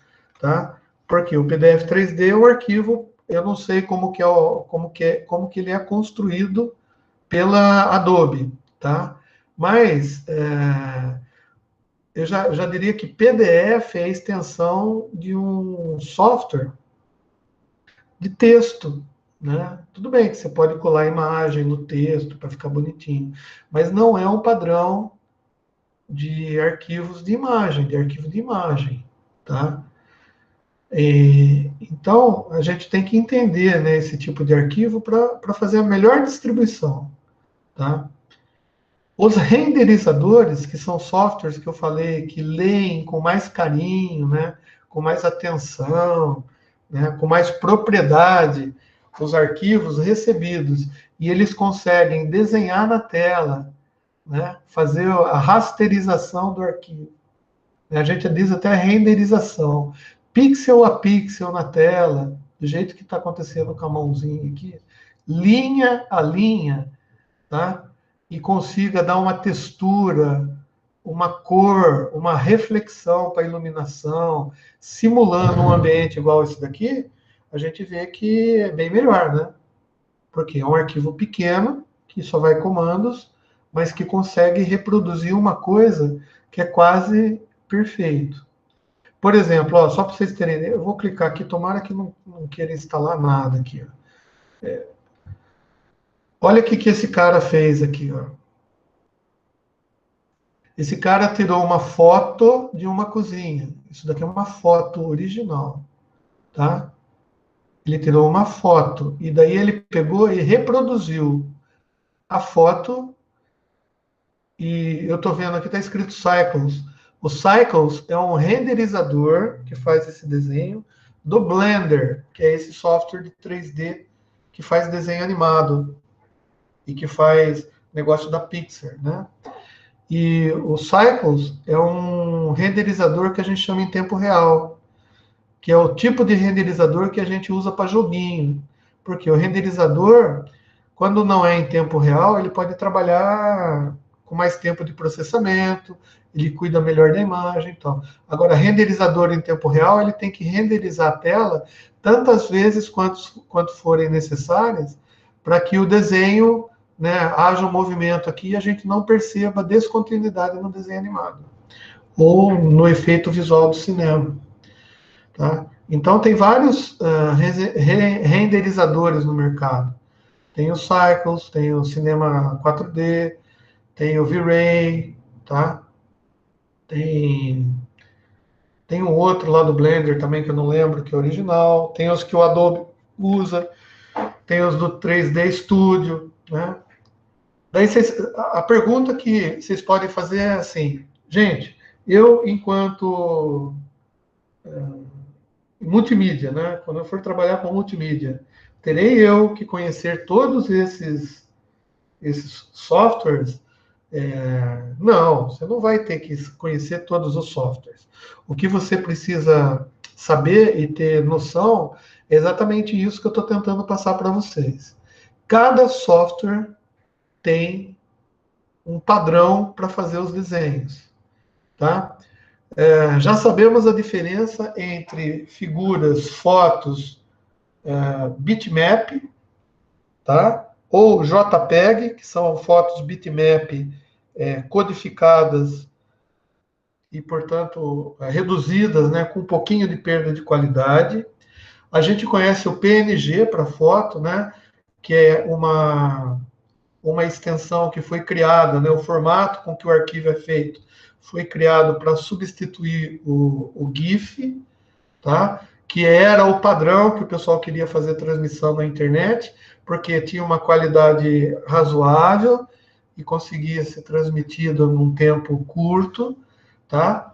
tá? Porque o PDF 3D é um arquivo, eu não sei como que ele é construído pela Adobe, tá? Mas eu já diria que PDF é a extensão de um software de texto, né? Tudo bem que você pode colar imagem no texto para ficar bonitinho, mas não é um padrão de arquivos de imagem, tá? Então, a gente tem que entender, né, esse tipo de arquivo para fazer a melhor distribuição, tá? Os renderizadores, que são softwares que eu falei, que leem com mais carinho, né, com mais atenção, né, com mais propriedade os arquivos recebidos, e eles conseguem desenhar na tela, né, fazer a rasterização do arquivo. A gente diz até renderização, pixel a pixel na tela, do jeito que está acontecendo com a mãozinha aqui, linha a linha, tá? E consiga dar uma textura, uma cor, uma reflexão para a iluminação, simulando um ambiente igual esse daqui, a gente vê que é bem melhor, né? Porque é um arquivo pequeno, que só vai comandos, mas que consegue reproduzir uma coisa que é quase perfeito. Por exemplo, ó, só para vocês terem ideia, eu vou clicar aqui, tomara que não queira instalar nada aqui. Ó. Olha o que esse cara fez aqui. Ó. Esse cara tirou uma foto de uma cozinha. Isso daqui é uma foto original, tá? Ele tirou uma foto e daí ele pegou e reproduziu a foto. E eu estou vendo aqui, está escrito Cycles. O Cycles é um renderizador que faz esse desenho do Blender, que é esse software de 3D que faz desenho animado e que faz negócio da Pixar, né? E o Cycles é um renderizador que a gente chama em tempo real, que é o tipo de renderizador que a gente usa para joguinho. Porque o renderizador, quando não é em tempo real, ele pode trabalhar com mais tempo de processamento, ele cuida melhor da imagem e tal. Agora, renderizador em tempo real, ele tem que renderizar a tela tantas vezes quanto forem necessárias para que o desenho, né, haja um movimento aqui e a gente não perceba descontinuidade no desenho animado ou no efeito visual do cinema. Tá? Então, tem vários renderizadores no mercado. Tem o Cycles, tem o Cinema 4D, tem o V-Ray, tá? Tem um outro lá do Blender também, que eu não lembro, que é original. Tem os que o Adobe usa, tem os do 3D Studio, né? Daí a pergunta que vocês podem fazer é assim, gente, eu, enquanto multimídia, né? Quando eu for trabalhar com multimídia, terei eu que conhecer todos esses softwares? Não, você não vai ter que conhecer todos os softwares. O que você precisa saber e ter noção é exatamente isso que eu estou tentando passar para vocês. Cada software tem um padrão para fazer os desenhos, tá? Já sabemos a diferença entre figuras, fotos, bitmap, tá? Ou JPEG, que são fotos bitmap codificadas e, portanto, reduzidas, né, com um pouquinho de perda de qualidade. A gente conhece o PNG para foto, né, que é uma extensão que foi criada, né, o formato com que o arquivo é feito foi criado para substituir o GIF, tá? Que era o padrão que o pessoal queria fazer transmissão na internet, porque tinha uma qualidade razoável e conseguia ser transmitido num tempo curto, tá?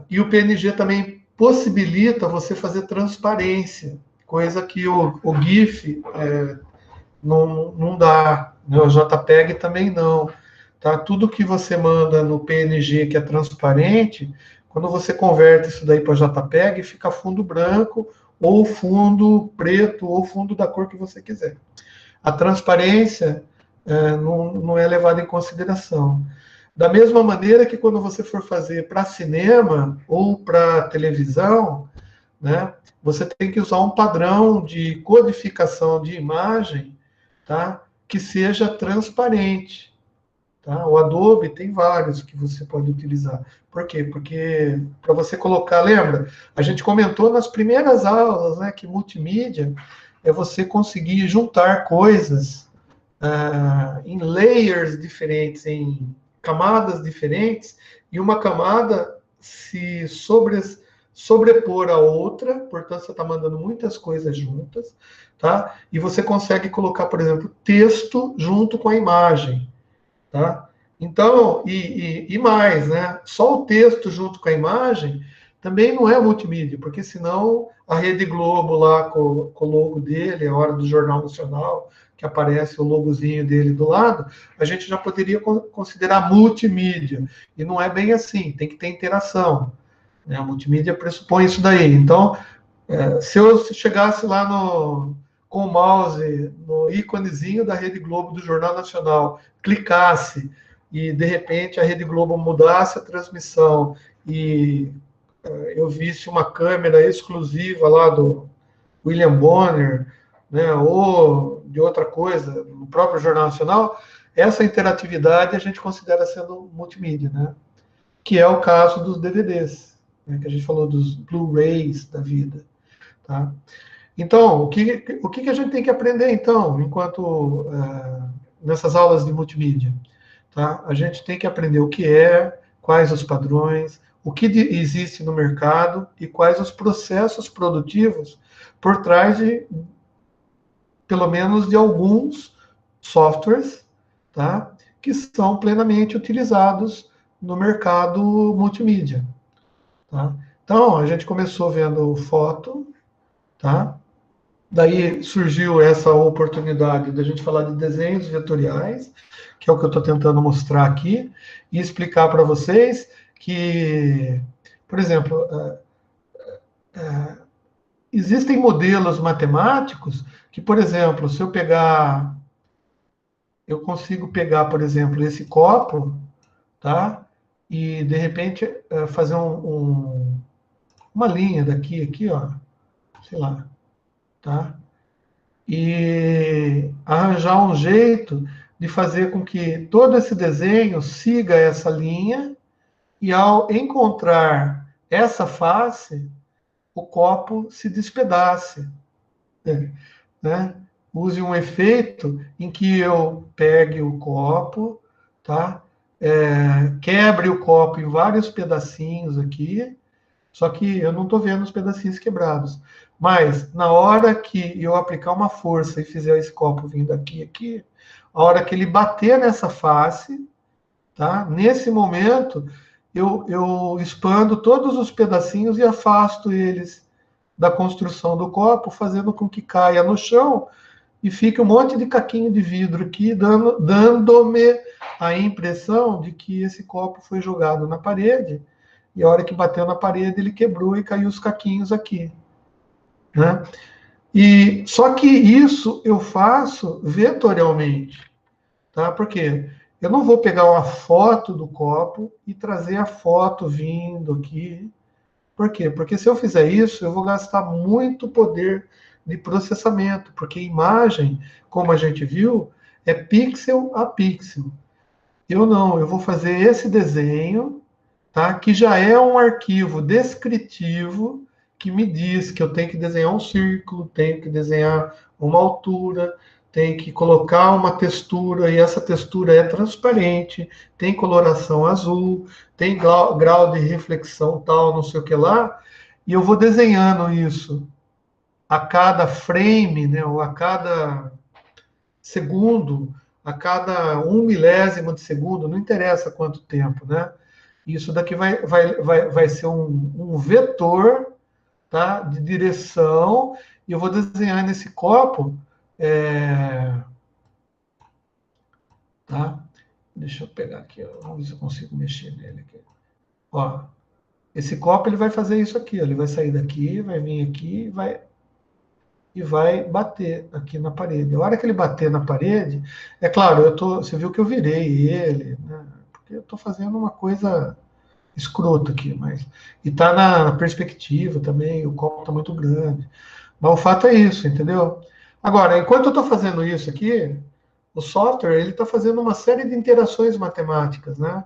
E o PNG também possibilita você fazer transparência, coisa que o GIF não dá, né? O JPEG também não. Tá? Tudo que você manda no PNG que é transparente, quando você converte isso daí para JPEG, fica fundo branco, ou fundo preto, ou fundo da cor que você quiser. A transparência não é levada em consideração. Da mesma maneira que quando você for fazer para cinema ou para televisão, né, você tem que usar um padrão de codificação de imagem, tá, que seja transparente. Tá? O Adobe tem vários que você pode utilizar. Por quê? Porque para você colocar, lembra? A gente comentou nas primeiras aulas, né, que multimídia é você conseguir juntar coisas em layers diferentes, em camadas diferentes, e uma camada se sobrepor a outra, portanto, você está mandando muitas coisas juntas, tá? E você consegue colocar, por exemplo, texto junto com a imagem. Tá? Então, e mais, né? Só o texto junto com a imagem também não é multimídia, porque senão a Rede Globo lá com o logo dele, a hora do Jornal Nacional, que aparece o logozinho dele do lado, a gente já poderia considerar multimídia. E não é bem assim, tem que ter interação. Né? A multimídia pressupõe isso daí. Então, Se eu chegasse lá com o mouse no íconezinho da Rede Globo do Jornal Nacional, clicasse e de repente a Rede Globo mudasse a transmissão e eu visse uma câmera exclusiva lá do William Bonner, né, ou de outra coisa, no próprio Jornal Nacional, essa interatividade a gente considera sendo multimídia, né? Que é o caso dos DVDs, né, que a gente falou dos Blu-rays da vida. Tá? Então, o que a gente tem que aprender, então, enquanto nessas aulas de multimídia? Tá? A gente tem que aprender o que é, quais os padrões, o que existe no mercado e quais os processos produtivos por trás de, pelo menos, de alguns softwares, tá? Que são plenamente utilizados no mercado multimídia. Tá? Então, a gente começou vendo foto, tá? Daí surgiu essa oportunidade da gente falar de desenhos vetoriais, que é o que eu estou tentando mostrar aqui, e explicar para vocês que, por exemplo, existem modelos matemáticos que, por exemplo, se eu consigo pegar, por exemplo, esse copo, tá? E, de repente, fazer uma linha daqui, aqui, ó, sei lá, tá? E arranjar um jeito de fazer com que todo esse desenho siga essa linha e, ao encontrar essa face, o copo se despedace, né? Use um efeito em que eu pegue o copo, tá? Quebre o copo em vários pedacinhos aqui, só que eu não estou vendo os pedacinhos quebrados. Mas, na hora que eu aplicar uma força e fizer esse copo vindo aqui, a hora que ele bater nessa face, tá? Nesse momento, eu expando todos os pedacinhos e afasto eles da construção do copo, fazendo com que caia no chão e fique um monte de caquinho de vidro aqui, dando-me a impressão de que esse copo foi jogado na parede, e a hora que bateu na parede, ele quebrou e caiu os caquinhos aqui. Né? E só que isso eu faço vetorialmente, tá? Porque eu não vou pegar uma foto do copo e trazer a foto vindo aqui. Por quê? Porque se eu fizer isso, eu vou gastar muito poder de processamento, porque imagem, como a gente viu, é pixel a pixel. Eu não, eu vou fazer esse desenho, tá? Que já é um arquivo descritivo que me diz que eu tenho que desenhar um círculo, tenho que desenhar uma altura, tenho que colocar uma textura, e essa textura é transparente, tem coloração azul, tem grau de reflexão tal, não sei o que lá, e eu vou desenhando isso a cada frame, né, ou a cada segundo, a cada 1 milésimo de segundo, não interessa quanto tempo, né? Isso daqui vai ser um vetor, tá, de direção, e eu vou desenhar nesse copo, tá? Deixa eu pegar aqui, ó, vamos ver se eu consigo mexer nele aqui. Ó, esse copo ele vai fazer isso aqui, ó, ele vai sair daqui, vai vir aqui e vai bater aqui na parede. A hora que ele bater na parede, é claro, você viu que eu virei ele, né? Porque eu estou fazendo uma coisa escroto aqui, mas e tá na perspectiva também, o copo está muito grande. Mas o fato é isso, entendeu? Agora, enquanto eu estou fazendo isso aqui, o software ele está fazendo uma série de interações matemáticas, né?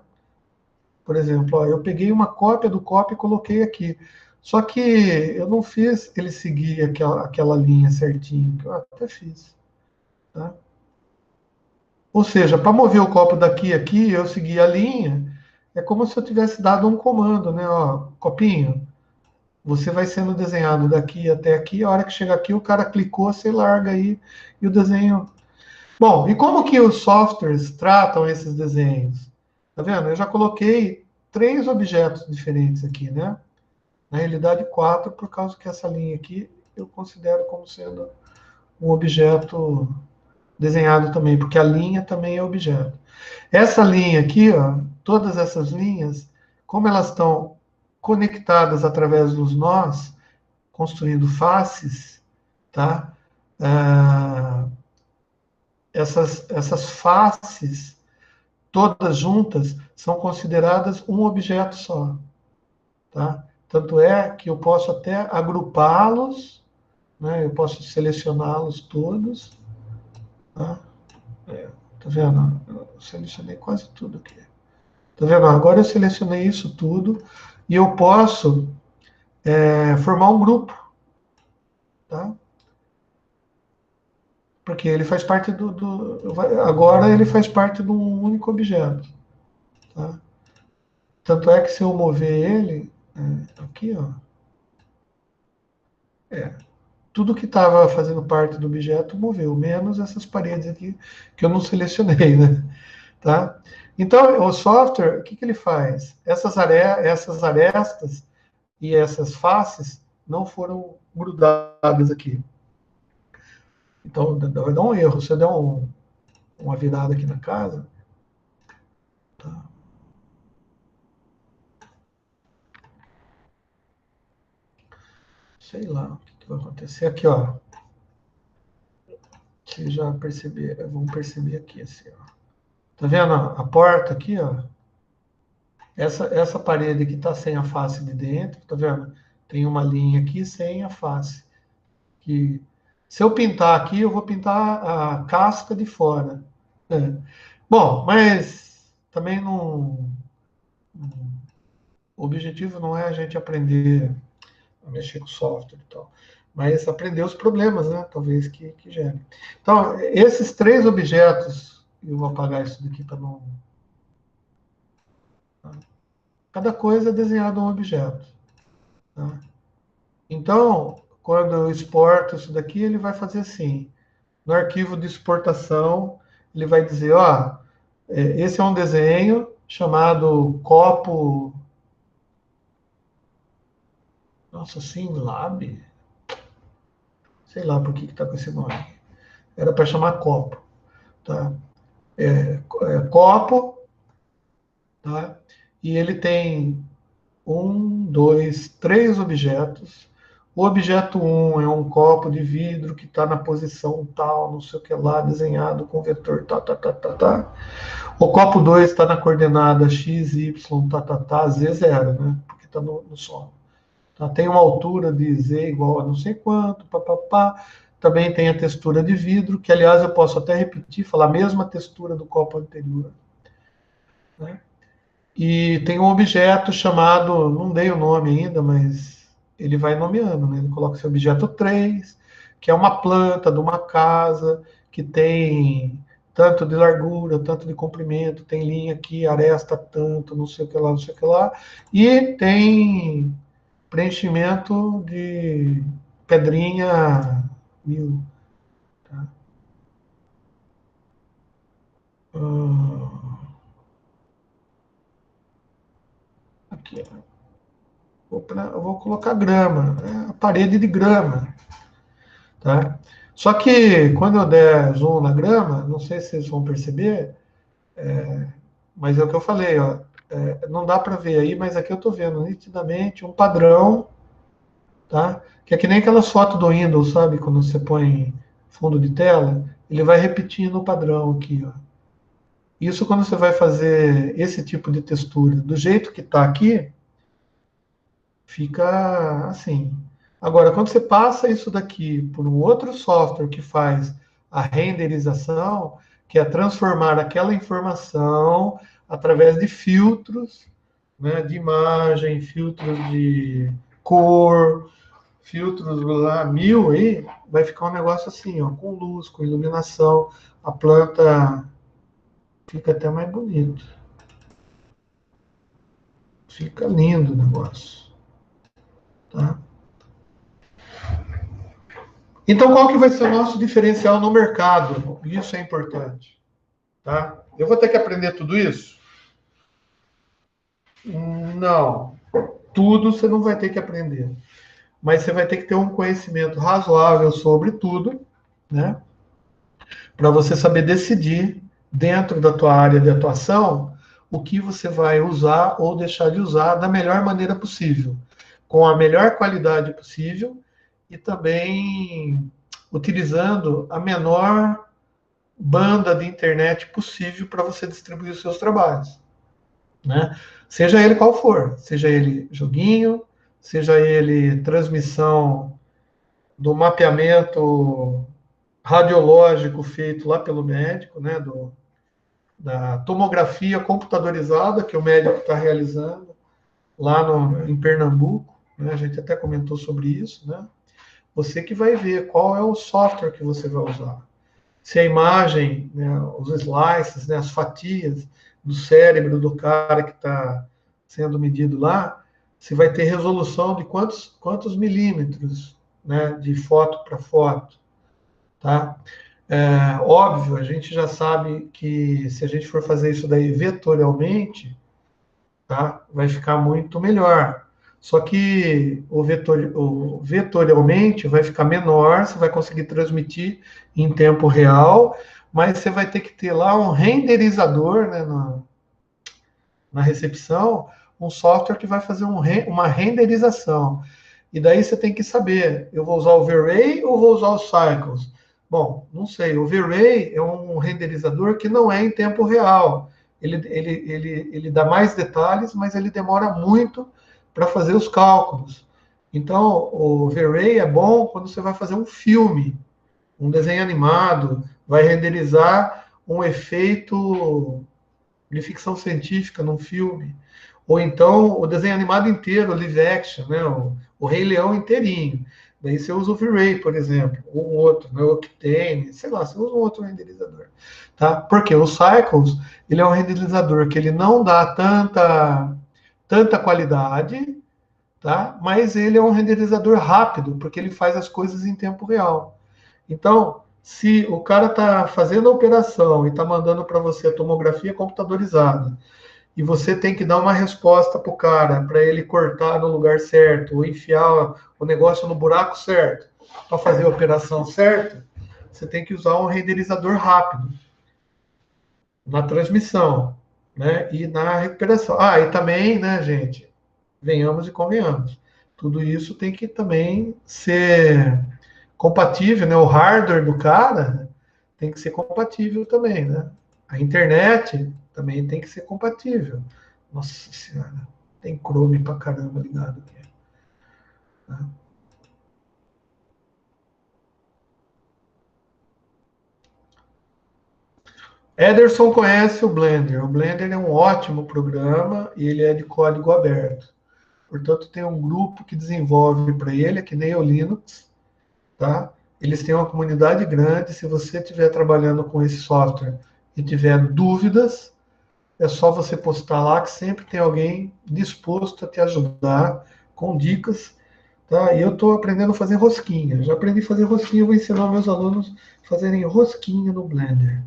Por exemplo, ó, eu peguei uma cópia do copo e coloquei aqui. Só que eu não fiz ele seguir aquela linha certinho, que eu até fiz. Tá? Ou seja, para mover o copo daqui a aqui, eu segui a linha, é como se eu tivesse dado um comando, né? Ó, copinho, você vai sendo desenhado daqui até aqui, a hora que chegar aqui, o cara clicou, você larga aí, e o desenho... Bom, e como que os softwares tratam esses desenhos? Tá vendo? Eu já coloquei 3 objetos diferentes aqui, né? Na realidade, 4, por causa que essa linha aqui eu considero como sendo um objeto desenhado também, porque a linha também é objeto. Essa linha aqui, ó, todas essas linhas, como elas estão conectadas através dos nós, construindo faces, tá? Essas faces, todas juntas, são consideradas um objeto só, tá? Tanto é que eu posso até agrupá-los, né? Eu posso selecioná-los todos, tá? Tá vendo? Eu selecionei quase tudo aqui. Tá vendo? Agora eu selecionei isso tudo e eu posso formar um grupo, tá? Porque ele faz parte agora ele faz parte de um único objeto, tá? Tanto é que se eu mover ele, aqui, ó, tudo que estava fazendo parte do objeto moveu, menos essas paredes aqui que eu não selecionei, né? Tá? Então, o software, o que ele faz? Essas arestas e essas faces não foram grudadas aqui. Então, vai dar um erro. Se eu der uma virada aqui na casa, tá? Sei lá o que vai acontecer. Aqui, ó. Vocês já perceberam, vamos perceber aqui, assim, ó. Tá vendo a porta aqui, ó? Essa parede aqui está sem a face de dentro, tá vendo? Tem uma linha aqui sem a face. Que, se eu pintar aqui, eu vou pintar a casca de fora. Bom, mas também não... O objetivo não é a gente aprender a mexer com software e tal, mas aprender os problemas, né? Talvez que gerem. Então, esses 3 objetos, eu vou apagar isso daqui para não... Cada coisa é desenhada um objeto. Tá? Então, quando eu exporto isso daqui, ele vai fazer assim. No arquivo de exportação, ele vai dizer, ó, esse é um desenho chamado copo... Nossa, SimLab? Sei lá por que está com esse nome. Era para chamar copo. Tá? Copo, tá? E ele tem 1, 2, 3 objetos. O objeto 1 é um copo de vidro que está na posição tal, não sei o que lá, desenhado com vetor tá. O copo 2 está na coordenada x, y, z0, né? Porque está no solo. Tá? Tem uma altura de z igual a não sei quanto, Também tem a textura de vidro, que aliás eu posso até repetir, falar a mesma textura do copo anterior. Né? E tem um objeto chamado, não dei o nome ainda, mas ele vai nomeando, né? Ele coloca esse objeto 3, que é uma planta de uma casa, que tem tanto de largura, tanto de comprimento, tem linha aqui, aresta tanto, não sei o que lá, não sei o que lá, e tem preenchimento de pedrinha 1000. Tá? Aqui, eu vou colocar grama, né? A parede de grama. Tá? Só que quando eu der zoom na grama, não sei se vocês vão perceber, mas é o que eu falei, ó, não dá para ver aí, mas aqui eu estou vendo nitidamente um padrão, tá? Que é que nem aquelas fotos do Windows, sabe? Quando você põe fundo de tela, ele vai repetindo o padrão aqui, ó. Isso quando você vai fazer esse tipo de textura. Do jeito que está aqui, fica assim. Agora, quando você passa isso daqui por um outro software que faz a renderização, que é transformar aquela informação através de filtros, né, de imagem, filtros de cor, filtros lá, 1000 aí, vai ficar um negócio assim, ó, com luz, com iluminação, a planta fica até mais bonito. Fica lindo o negócio. Tá? Então, qual que vai ser o nosso diferencial no mercado? Isso é importante. Tá? Eu vou ter que aprender tudo isso? Não. Tudo você não vai ter que aprender. Mas você vai ter que ter um conhecimento razoável sobre tudo, né? Para você saber decidir, dentro da tua área de atuação, o que você vai usar ou deixar de usar da melhor maneira possível, com a melhor qualidade possível e também utilizando a menor banda de internet possível para você distribuir os seus trabalhos, né? Seja ele qual for, seja ele joguinho, seja ele transmissão do mapeamento radiológico feito lá pelo médico, né, da tomografia computadorizada que o médico está realizando lá em Pernambuco, né, a gente até comentou sobre isso, né? Você que vai ver qual é o software que você vai usar. Se a imagem, né, os slices, né, as fatias do cérebro do cara que está sendo medido lá, se vai ter resolução de quantos milímetros, né, de foto para foto, tá? Óbvio, a gente já sabe que se a gente for fazer isso daí vetorialmente, tá, vai ficar muito melhor. Só que o vetorialmente vai ficar menor, você vai conseguir transmitir em tempo real, mas você vai ter que ter lá um renderizador, né, na recepção, um software que vai fazer uma renderização. E daí você tem que saber, eu vou usar o V-Ray ou vou usar o Cycles? Bom, não sei, o V-Ray é um renderizador que não é em tempo real. Ele dá mais detalhes, mas ele demora muito para fazer os cálculos. Então, o V-Ray é bom quando você vai fazer um filme, um desenho animado, vai renderizar um efeito de ficção científica num filme. Ou então o desenho animado inteiro, live action, né? O Rei Leão inteirinho. Daí você usa o V-Ray, por exemplo, ou um outro, né? O Octane, sei lá, você usa um outro renderizador. Tá? Porque o Cycles, ele é um renderizador que ele não dá tanta qualidade, tá? Mas ele é um renderizador rápido, porque ele faz as coisas em tempo real. Então, se o cara está fazendo a operação e está mandando para você a tomografia computadorizada, e você tem que dar uma resposta para o cara, para ele cortar no lugar certo, ou enfiar o negócio no buraco certo, para fazer a operação certa, você tem que usar um renderizador rápido na transmissão, né? E na recuperação. E também, né, gente, venhamos e convenhamos, tudo isso tem que também ser compatível, né? O hardware do cara tem que ser compatível também, né? A internet também tem que ser compatível. Nossa Senhora, tem Chrome pra caramba ligado aqui. Tá? Ederson conhece o Blender. O Blender é um ótimo programa e ele é de código aberto. Portanto, tem um grupo que desenvolve para ele, é que nem o Linux, tá? Eles têm uma comunidade grande. Se você estiver trabalhando com esse software e tiver dúvidas, é só você postar lá que sempre tem alguém disposto a te ajudar com dicas, tá? E eu estou aprendendo a fazer rosquinha. Já aprendi a fazer rosquinha, eu vou ensinar meus alunos a fazerem rosquinha no Blender,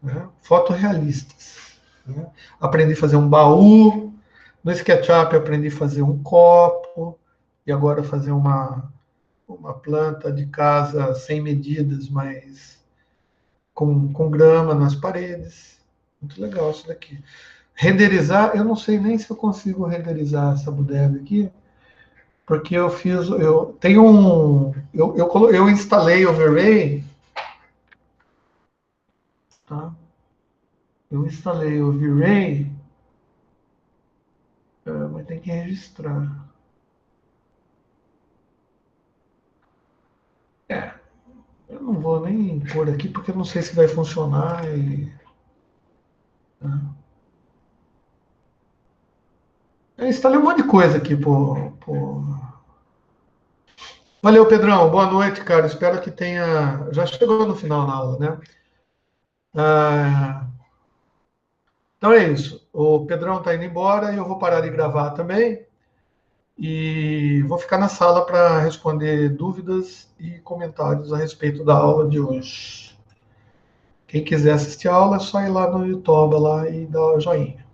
né? Fotorrealistas, né? Aprendi a fazer um baú. No SketchUp eu aprendi a fazer um copo. E agora fazer uma planta de casa sem medidas, mas com grama nas paredes. Muito legal isso daqui. Renderizar, eu não sei nem se eu consigo renderizar essa bodega aqui, porque eu tenho eu instalei o V-Ray, tá? Eu instalei o V-Ray, mas tem que registrar. Eu não vou nem pôr aqui, porque eu não sei se vai funcionar. Tá? Eu instalei um monte de coisa aqui, Valeu, Pedrão. Boa noite, cara. Espero que tenha. Já chegou no final da aula, né? Então é isso. O Pedrão está indo embora e eu vou parar de gravar também. E vou ficar na sala para responder dúvidas e comentários a respeito da aula de hoje. Quem quiser assistir a aula, é só ir lá no YouTube lá e dar o joinha.